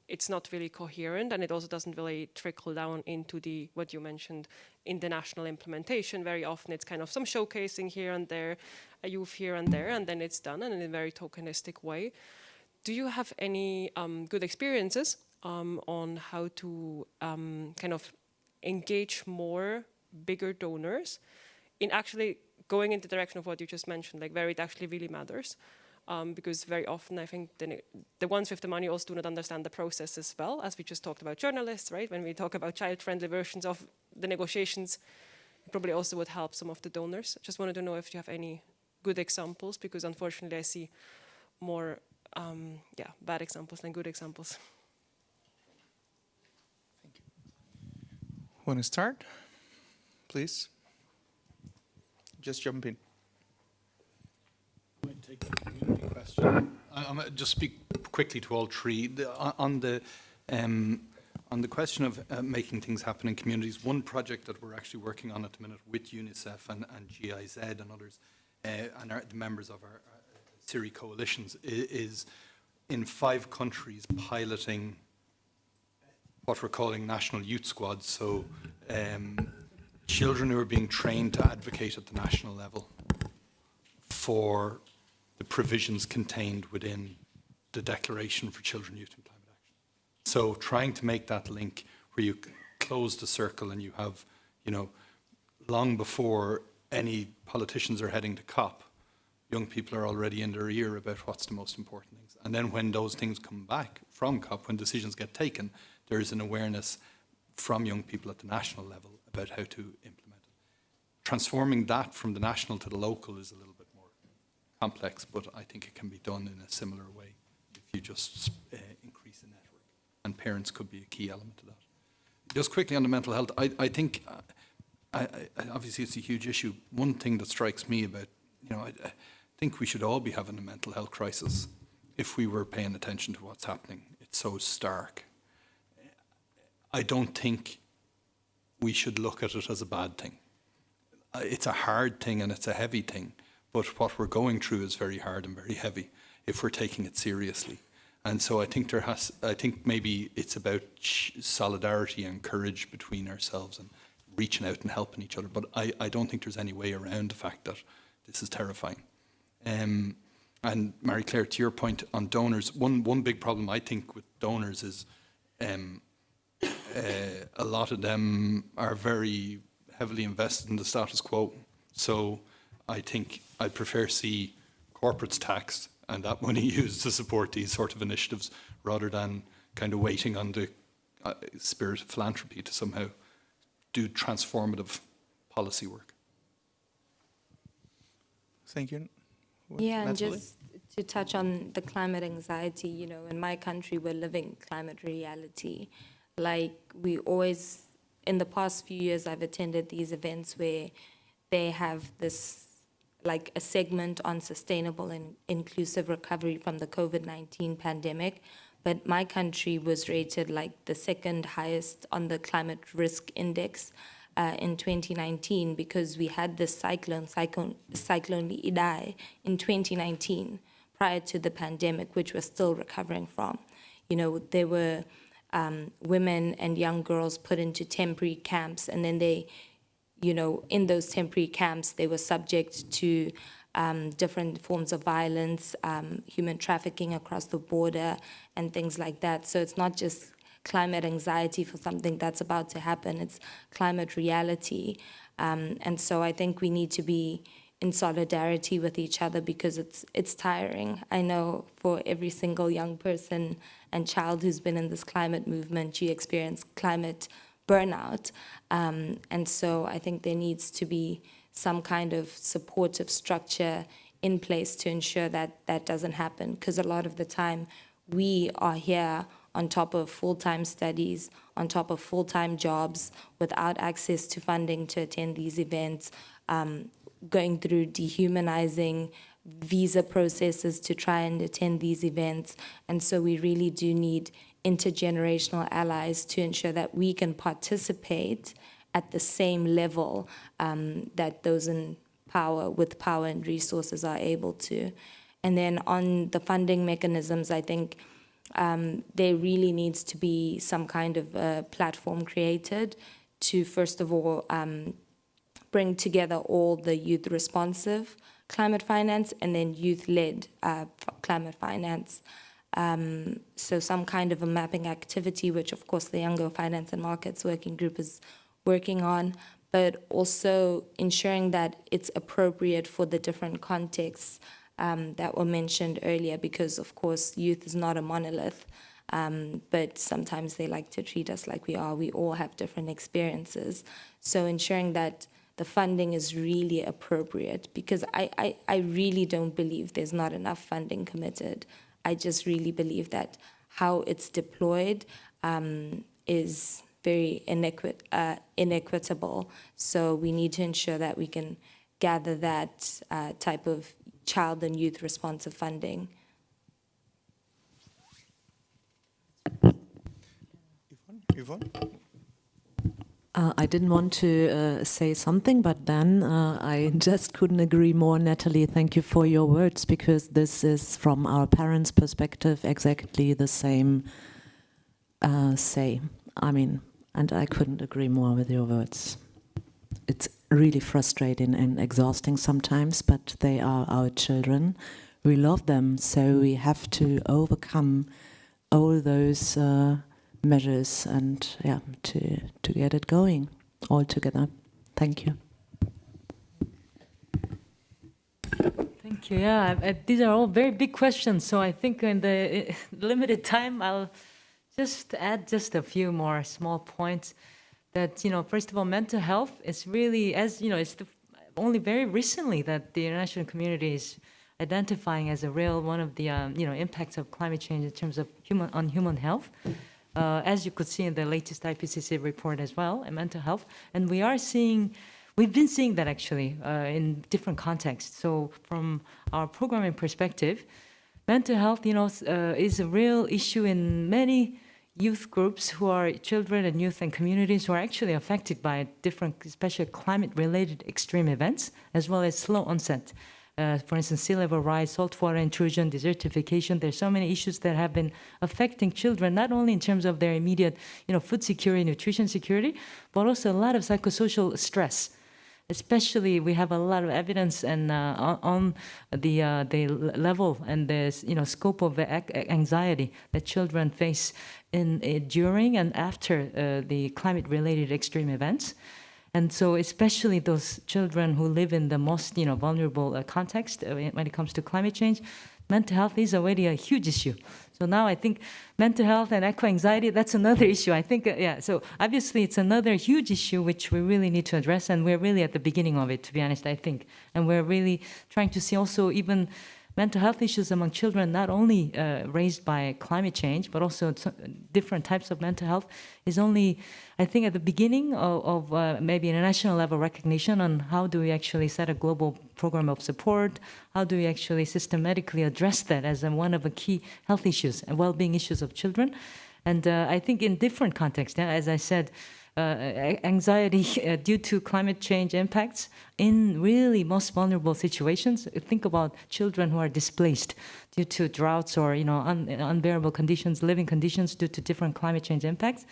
it's not really coherent, and it also doesn't really trickle down into what you mentioned in the national implementation. Very often it's kind of some showcasing here and there, a youth here and there, and then it's done, and in a very tokenistic way. Do you have any good experiences on how to kind of engage more bigger donors in actually going in the direction of what you just mentioned, like where it actually really matters? Because very often I think the ones with the money also do not understand the process as well, as we just talked about journalists, right? When we talk about child-friendly versions of the negotiations, it probably also would help some of the donors. Just wanted to know if you have any good examples, because unfortunately I see more bad examples than good examples. Want to start? Please. Just jump in. Take the community question. Just speak quickly to all three. On the question of making things happen in communities, one project that we're actually working on at the minute with Unicef and GIZ and others, and the members of our CERI coalitions, is in 5 countries piloting what we're calling national youth squads. So children who are being trained to advocate at the national level for the provisions contained within the Declaration for Children, Youth and Climate Action. So trying to make that link where you close the circle and you have, long before any politicians are heading to COP, young people are already in their ear about what's the most important things. And then when those things come back from COP, when decisions get taken, there is an awareness from young people at the national level about how to implement it. Transforming that from the national to the local is a little bit more complex, but I think it can be done in a similar way if you just increase the network. And parents could be a key element of that. Just quickly on the mental health, I think, obviously it's a huge issue. One thing that strikes me about, I think we should all be having a mental health crisis if we were paying attention to what's happening. It's so stark. I don't think we should look at it as a bad thing. It's a hard thing and it's a heavy thing, but what we're going through is very hard and very heavy if we're taking it seriously. And so I think maybe it's about solidarity and courage between ourselves and reaching out and helping each other. But I don't think there's any way around the fact that this is terrifying. And Marie-Claire, to your point on donors, one big problem I think with donors is a lot of them are very heavily invested in the status quo. So I think I'd prefer see corporates taxed and that money used to support these sort of initiatives rather than kind of waiting on the spirit of philanthropy to somehow do transformative policy work. Thank you. Yeah, and Natalie? just to touch on the climate anxiety, in my country, we're living climate reality. Like we always, in the past few years, I've attended these events where they have this, like a segment on sustainable and inclusive recovery from the COVID-19 pandemic. But my country was rated like the second highest on the climate risk index in 2019 because we had this cyclone Idai in 2019 prior to the pandemic, which we're still recovering from. There were women and young girls put into temporary camps, and then they, in those temporary camps, they were subject to different forms of violence, human trafficking across the border, and things like that. So it's not just climate anxiety for something that's about to happen, it's climate reality. And so I think we need to be in solidarity with each other because it's tiring. I know for every single young person and child who's been in this climate movement, you experience climate burnout. And so I think there needs to be some kind of supportive structure in place to ensure that that doesn't happen. Because a lot of the time we are here on top of full-time studies, on top of full-time jobs, without access to funding to attend these events, going through dehumanizing visa processes to try and attend these events. And so we really do need intergenerational allies to ensure that we can participate at the same level that those in power, with power and resources, are able to. And then on the funding mechanisms, I think there really needs to be some kind of a platform created to, first of all, bring together all the youth responsive climate finance and then youth-led climate finance. So some kind of a mapping activity, which of course the Younger Finance and Markets Working Group is working on, but also ensuring that it's appropriate for the different contexts that were mentioned earlier, because of course youth is not a monolith, but sometimes they like to treat us like we are. We all have different experiences. So ensuring that the funding is really appropriate, because I really don't believe there's not enough funding committed. I just really believe that how it's deployed is very inequitable. So we need to ensure that we can gather that type of child and youth responsive funding. Yvonne? I didn't want to say something, but then I just couldn't agree more. Natalie, thank you for your words, because this is, from our parents' perspective, exactly the same say. I mean, and I couldn't agree more with your words. It's really frustrating and exhausting sometimes, but they are our children. We love them, so we have to overcome all those measures and to get it going all together. Thank you. Thank you. Yeah, these are all very big questions. So I think in the limited time, I'll just add just a few more small points. That, you know, first of all, mental health is really, as you know, it's only very recently that the international community is identifying as a real one of the impacts of climate change in terms of human health. As you could see in the latest IPCC report as well, mental health. And we've been seeing that actually in different contexts. So from our programming perspective, mental health, is a real issue in many youth groups who are children and youth and communities who are actually affected by different, especially climate-related extreme events, as well as slow onset. For instance, sea level rise, saltwater intrusion, desertification. There's so many issues that have been affecting children, not only in terms of their immediate, food security, nutrition security, but also a lot of psychosocial stress. Especially, we have a lot of evidence and on the level and the scope of anxiety that children face during and after the climate-related extreme events. And so especially those children who live in the most vulnerable context when it comes to climate change, mental health is already a huge issue. So now I think mental health and eco-anxiety, that's another issue. I think, so obviously it's another huge issue which we really need to address, and we're really at the beginning of it, to be honest, I think. And we're really trying to see also even mental health issues among children, not only raised by climate change, but also different types of mental health, is only, I think, at the beginning of maybe international level recognition on how do we actually set a global program of support, how do we actually systematically address that as one of the key health issues and well-being issues of children. And I think in different contexts, as I said, anxiety due to climate change impacts in really most vulnerable situations. Think about children who are displaced due to droughts or unbearable conditions, living conditions due to different climate change impacts.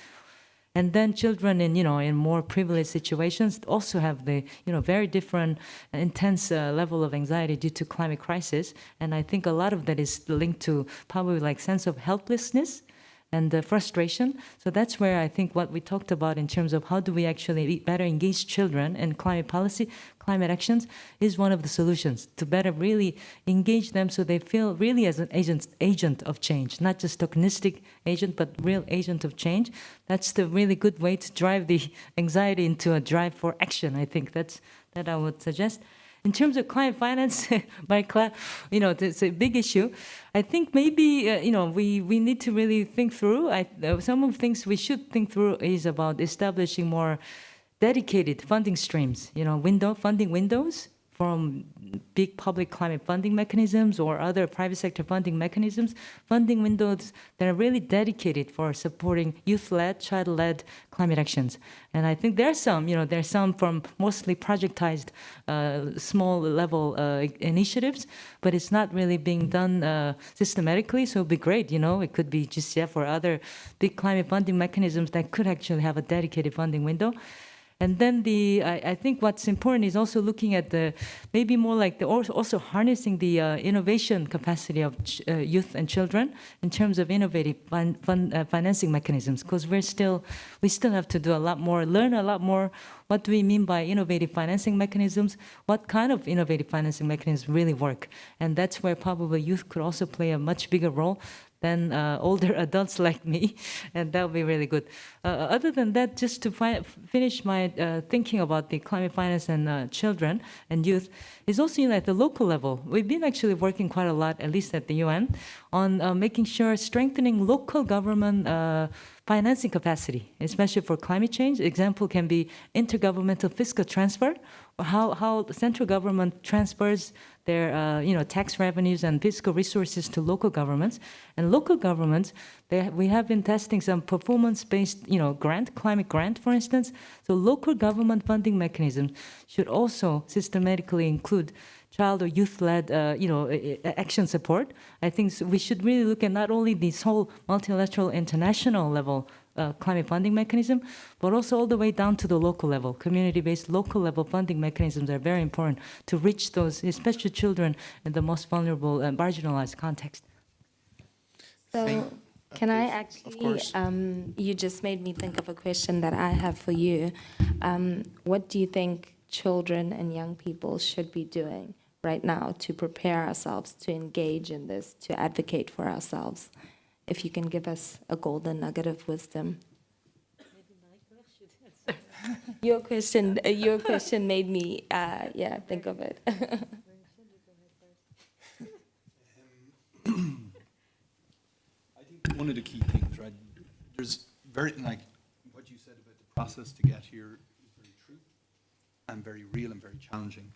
And then children in more privileged situations also have the very different intense level of anxiety due to climate crisis. And I think a lot of that is linked to probably like sense of helplessness and frustration. So that's where I think what we talked about in terms of how do we actually better engage children in climate policy, climate actions, is one of the solutions to better really engage them so they feel really as an agent of change, not just tokenistic agent, but real agent of change. That's the really good way to drive the anxiety into a drive for action. I think that I would suggest. In terms of climate finance, it's a big issue. I think maybe, we need to really think through. Some of the things we should think through is about establishing more dedicated funding streams, funding windows from big public climate funding mechanisms or other private sector funding mechanisms, funding windows that are really dedicated for supporting youth-led, child-led climate actions. And I think there's some from mostly projectized small level initiatives, but it's not really being done systematically, so it'd be great, it could be just, for other big climate funding mechanisms that could actually have a dedicated funding window. And then I think what's important is also looking at maybe more like also harnessing the innovation capacity of youth and children in terms of innovative financing mechanisms, because we still have to do a lot more, learn a lot more. What do we mean by innovative financing mechanisms? What kind of innovative financing mechanisms really work? And that's where probably youth could also play a much bigger role than older adults like me, and that would be really good. Other than that, just to finish my thinking about the climate finance and children and youth, is also at the local level. We've been actually working quite a lot, at least at the UN, on making sure strengthening local government financing capacity, especially for climate change. Example can be intergovernmental fiscal transfer, or how the central government transfers their tax revenues and fiscal resources to local governments. And local governments, we have been testing some performance-based climate grant, for instance. So local government funding mechanisms should also systematically include child or youth-led action support. I think we should really look at not only this whole multilateral international level climate funding mechanism, but also all the way down to the local level. Community-based local level funding mechanisms are very important to reach those, especially children in the most vulnerable and marginalized context. So can I actually, you just made me think of a question that I have for you. What do you think children and young people should be doing right now to prepare ourselves to engage in this, to advocate for ourselves? If you can give us a golden nugget of wisdom. Your question made me, think of it. I think one of the key things, right? There's what you said about the process to get here is very true and very real and very challenging.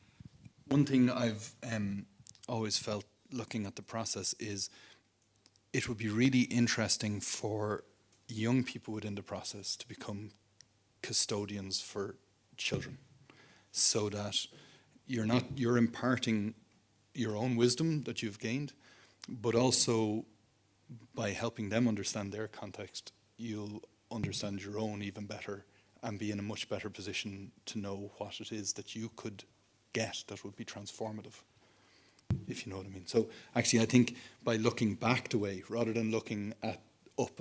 One thing I've always felt looking at the process is it would be really interesting for young people within the process to become custodians for children, so that you're imparting your own wisdom that you've gained, but also by helping them understand their context, you'll understand your own even better and be in a much better position to know what it is that you could get that would be transformative, if you know what I mean. So actually, I think by looking back the way, rather than looking up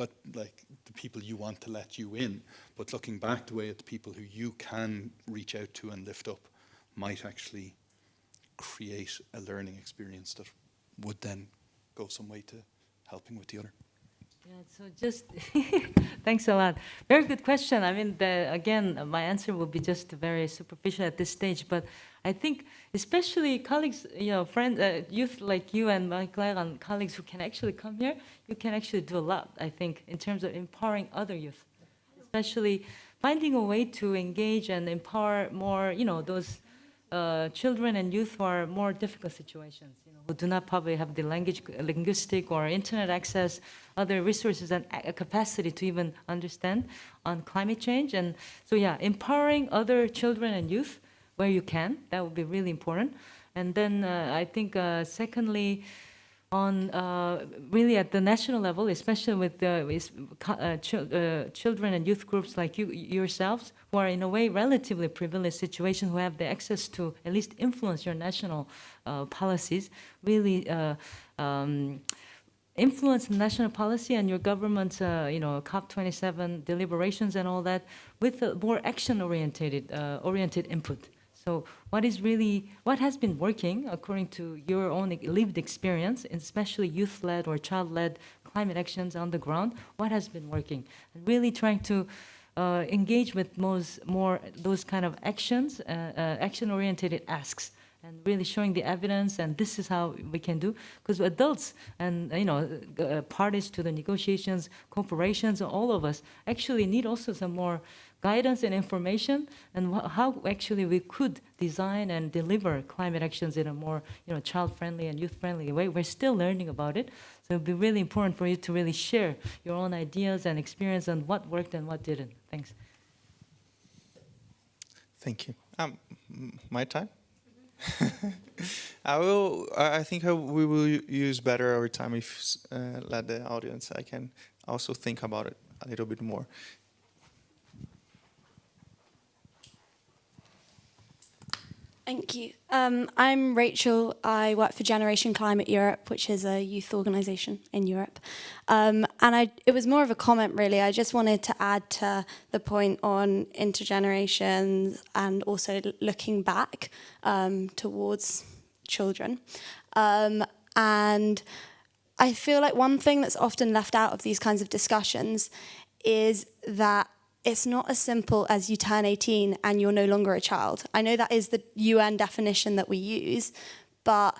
at like the people you want to let you in, but looking back the way at the people who you can reach out to and lift up, might actually create a learning experience that would then go some way to helping with the other. Yeah, so just thanks a lot. Very good question. I mean, again, my answer will be just very superficial at this stage, but I think especially colleagues, friends, youth like you and my colleagues who can actually come here, you can actually do a lot, I think, in terms of empowering other youth, especially finding a way to engage and empower more, those children and youth who are more difficult situations, who do not probably have the linguistic or internet access, other resources and capacity to even understand on climate change. And so, empowering other children and youth where you can, that would be really important. And then I think, secondly, on really at the national level, especially with children and youth groups like yourselves, who are in a way relatively privileged situation, who have the access to at least influence your national policies, really influence the national policy and your government's, COP27 deliberations and all that, with a more action-oriented input. So what has been working according to your own lived experience, especially youth-led or child-led climate actions on the ground, what has been working? And really trying to engage with more those kind of actions, action-oriented asks, and really showing the evidence, and this is how we can do. Because adults and parties to the negotiations, corporations, all of us actually need also some more guidance and information, and how actually we could design and deliver climate actions in a more child-friendly and youth-friendly way. We're still learning about it, so it'd be really important for you to really share your own ideas and experience on what worked and what didn't. Thanks. Thank you. My time? I think we will use better our time if let the audience. I can also think about it a little bit more. Thank you. I'm Rachel. I work for Generation Climate Europe, which is a youth organisation in Europe. It was more of a comment, really. I just wanted to add to the point on intergenerations and also looking back towards children. And I feel like one thing that's often left out of these kinds of discussions is that it's not as simple as you turn 18 and you're no longer a child. I know that is the UN definition that we use, but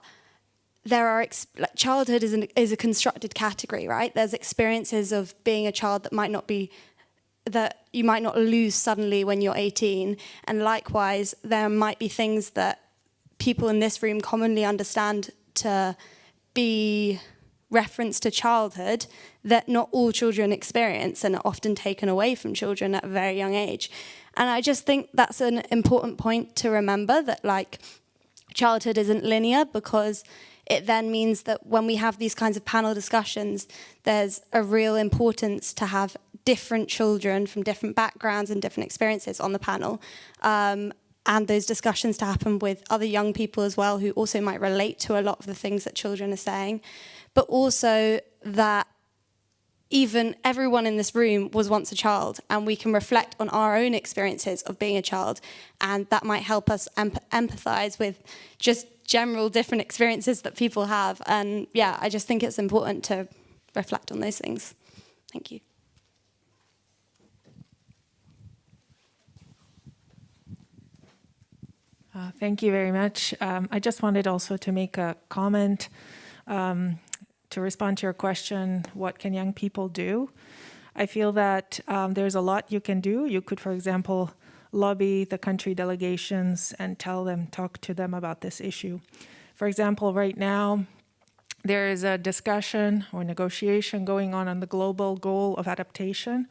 there are childhood is a constructed category, right? There's experiences of being a child that you might not lose suddenly when you're 18, and likewise, there might be things that people in this room commonly understand to be reference to childhood that not all children experience and are often taken away from children at a very young age. And I just think that's an important point to remember, that like childhood isn't linear, because it then means that when we have these kinds of panel discussions, there's a real importance to have different children from different backgrounds and different experiences on the panel. And those discussions to happen with other young people as well, who also might relate to a lot of the things that children are saying. But also that even everyone in this room was once a child, and we can reflect on our own experiences of being a child, and that might help us empathize with just general different experiences that people have. And yeah, I just think it's important to reflect on those things. Thank you. Thank you very much. I just wanted also to make a comment to respond to your question, what can young people do? I feel that there's a lot you can do. You could, for example, lobby the country delegations and talk to them about this issue. For example, right now, there is a discussion or negotiation going on the global goal of adaptation.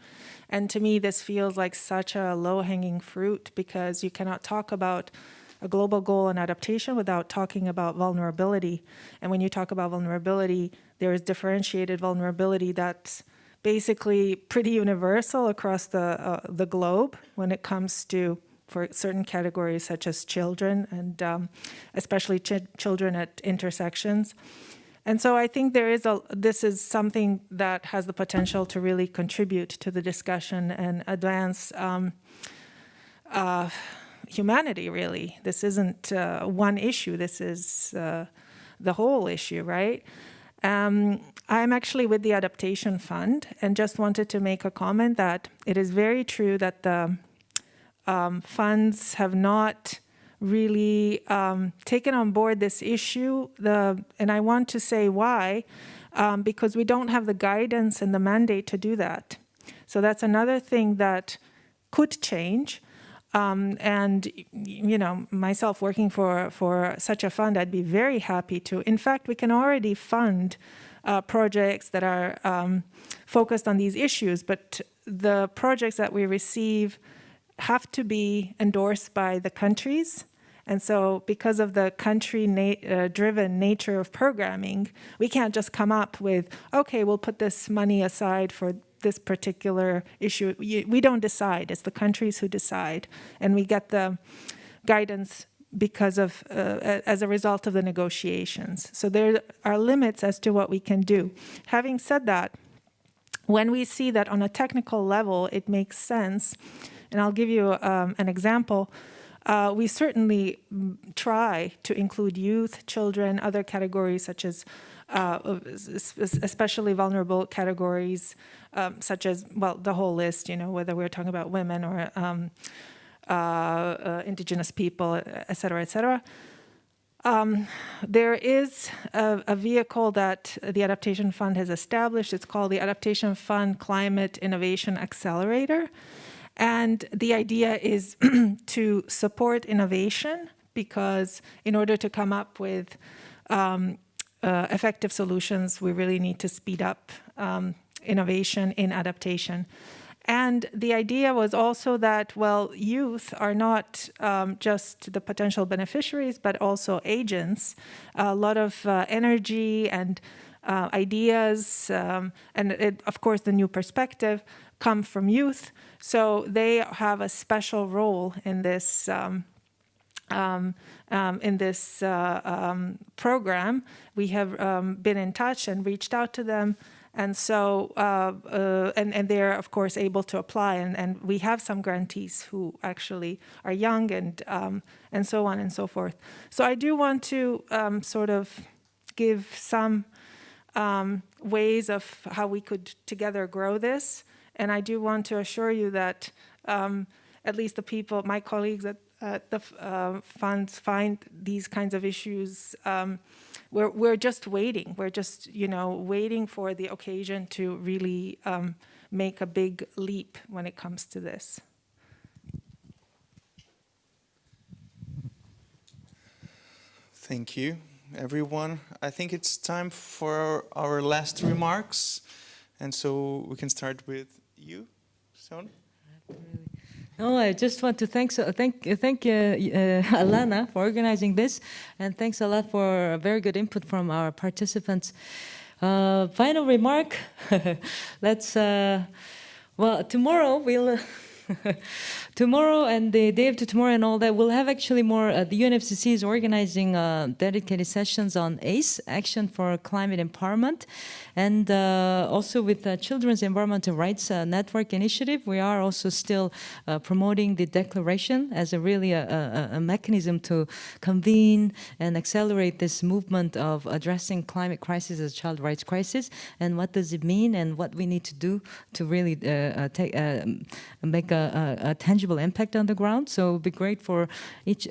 And to me, this feels like such a low-hanging fruit, because you cannot talk about a global goal and adaptation without talking about vulnerability. And when you talk about vulnerability, there is differentiated vulnerability that's basically pretty universal across the globe when it comes to, for certain categories such as children, and especially children at intersections. And so I think this is something that has the potential to really contribute to the discussion and advance humanity, really. This isn't one issue, this is the whole issue, right? I'm actually with the Adaptation Fund, and just wanted to make a comment that it is very true that the funds have not really taken on board this issue. And I want to say why, because we don't have the guidance and the mandate to do that. So that's another thing that could change. And, you know, myself working for such a fund, I'd be very happy to. In fact, we can already fund projects that are focused on these issues, but the projects that we receive have to be endorsed by the countries. And so because of the country-driven nature of programming, we can't just come up with, okay, we'll put this money aside for this particular issue. We don't decide, it's the countries who decide. And we get the guidance because of, as a result of the negotiations. So there are limits as to what we can do. Having said that, when we see that on a technical level, it makes sense, and I'll give you an example. We certainly try to include youth, children, other categories such as especially vulnerable categories, such as, well, the whole list, you know, whether we're talking about women or indigenous people, et cetera, et cetera. There is a vehicle that the Adaptation Fund has established. It's called the Adaptation Fund Climate Innovation Accelerator. And the idea is to support innovation, because in order to come up with effective solutions, we really need to speed up innovation in adaptation. And the idea was also that, well, youth are not just the potential beneficiaries, but also agents. A lot of energy and ideas, and of course the new perspective come from youth. So they have a special role in this program. We have been in touch and reached out to them, and so and they're of course able to apply. And we have some grantees who actually are young, and so on and so forth. So I do want to sort of give some ways of how we could together grow this. And I do want to assure you that at least the people, my colleagues at the funds find these kinds of issues, we're just waiting. We're just, waiting for the occasion to really make a big leap when it comes to this. Thank you, everyone. I think it's time for our last remarks. And so we can start with you, Son. No, I just want to thank Alana for organizing this, and thanks a lot for a very good input from our participants. Final remark. Let's. Well, tomorrow we'll. Tomorrow and the day after tomorrow and all that, we'll have actually more, the UNFCCC is organizing dedicated sessions on ACE, Action for Climate Empowerment, and also with the Children's Environmental Rights Network Initiative, we are also still promoting the declaration as a really a mechanism to convene and accelerate this movement of addressing climate crisis as a child rights crisis, and what does it mean and what we need to do to really make a tangible impact on the ground. So it would be great for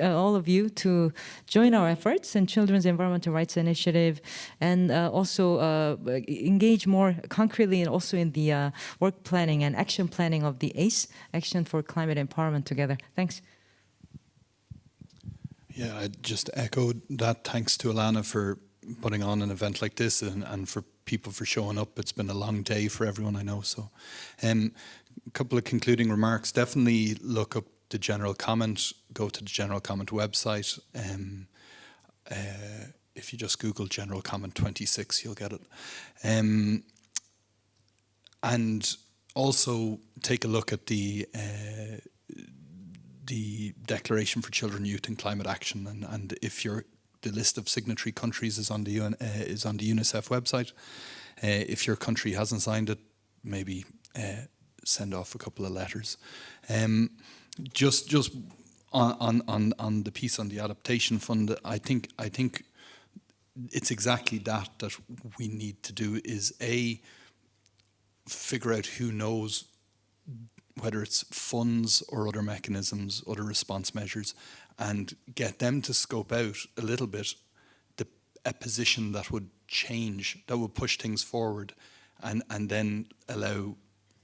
all of you to join our efforts in Children's Environmental Rights Initiative, and also engage more concretely and also in the work planning and action planning of the ACE, Action for Climate Empowerment together. Thanks. Yeah, I just echoed that. Thanks to Alana for putting on an event like this, and for people for showing up. It's been a long day for everyone, I know. So a couple of concluding remarks. Definitely look up the general comment, go to the general comment website. If you just Google general comment 26, you'll get it. And also take a look at the Declaration for Children, Youth and Climate Action. And if the list of signatory countries is on the UNICEF website. If your country hasn't signed it, maybe send off a couple of letters. Just on the piece on the adaptation fund, I think it's exactly that we need to do, is figure out who knows, whether it's funds or other mechanisms, other response measures, and get them to scope out a little bit a position that would change, that would push things forward, and then allow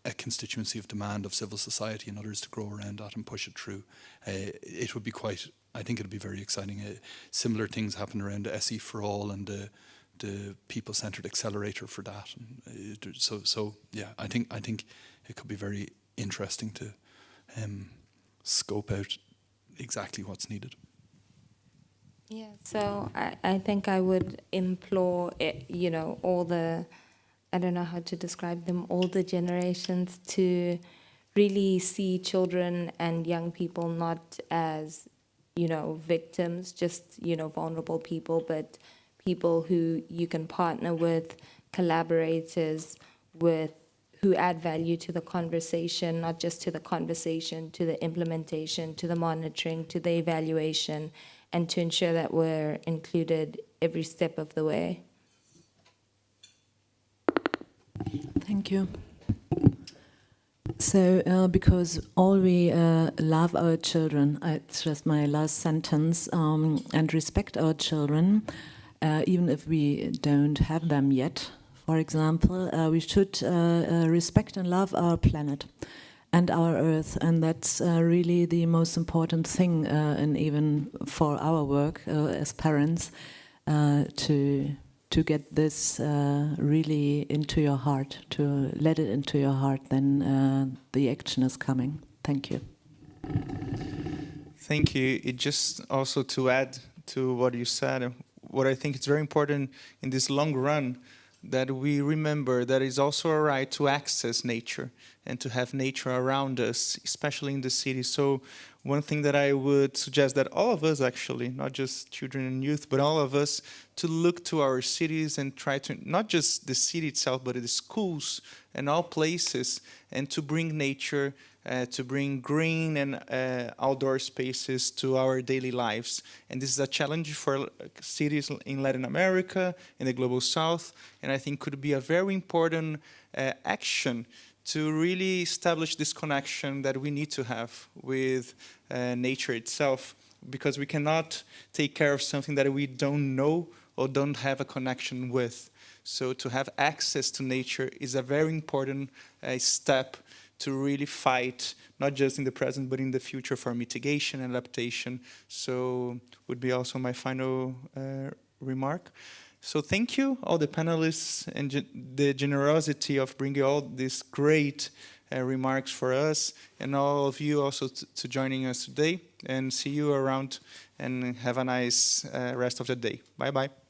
a constituency of demand of civil society and others to grow around that and push it through. It would be I think it would be very exciting. Similar things happen around the SE for All and the people-centered accelerator for that. So yeah, I think it could be very interesting to scope out exactly what's needed. Yeah, so I think I would implore, all the, I don't know how to describe them, all the generations to really see children and young people not as, victims, just, vulnerable people, but people who you can partner with, collaborators with, who add value to the conversation, not just to the conversation, to the implementation, to the monitoring, to the evaluation, and to ensure that we're included every step of the way. Thank you. So, because all we love our children, it's just my last sentence, and respect our children, even if we don't have them yet. For example, we should respect and love our planet and our Earth, and that's really the most important thing, and even for our work as parents, to get this really into your heart, to let it into your heart, then the action is coming. Thank you. Thank you. It just also to add to what you said, what I think is very important in this long run, that we remember that it's also a right to access nature and to have nature around us, especially in the city. So one thing that I would suggest that all of us actually, not just children and youth, but all of us, to look to our cities and try to, not just the city itself, but the schools and all places, and to bring nature to bring green and outdoor spaces to our daily lives. And this is a challenge for cities in Latin America, in the Global South, and I think could be a very important action to really establish this connection that we need to have with nature itself, because we cannot take care of something that we don't know or don't have a connection with. So to have access to nature is a very important step to really fight, not just in the present, but in the future for mitigation and adaptation. So would be also my final remark. So thank you, all the panelists, and the generosity of bringing all these great remarks for us, and all of you also to joining us today. And see you around, and have a nice rest of the day. Bye-bye.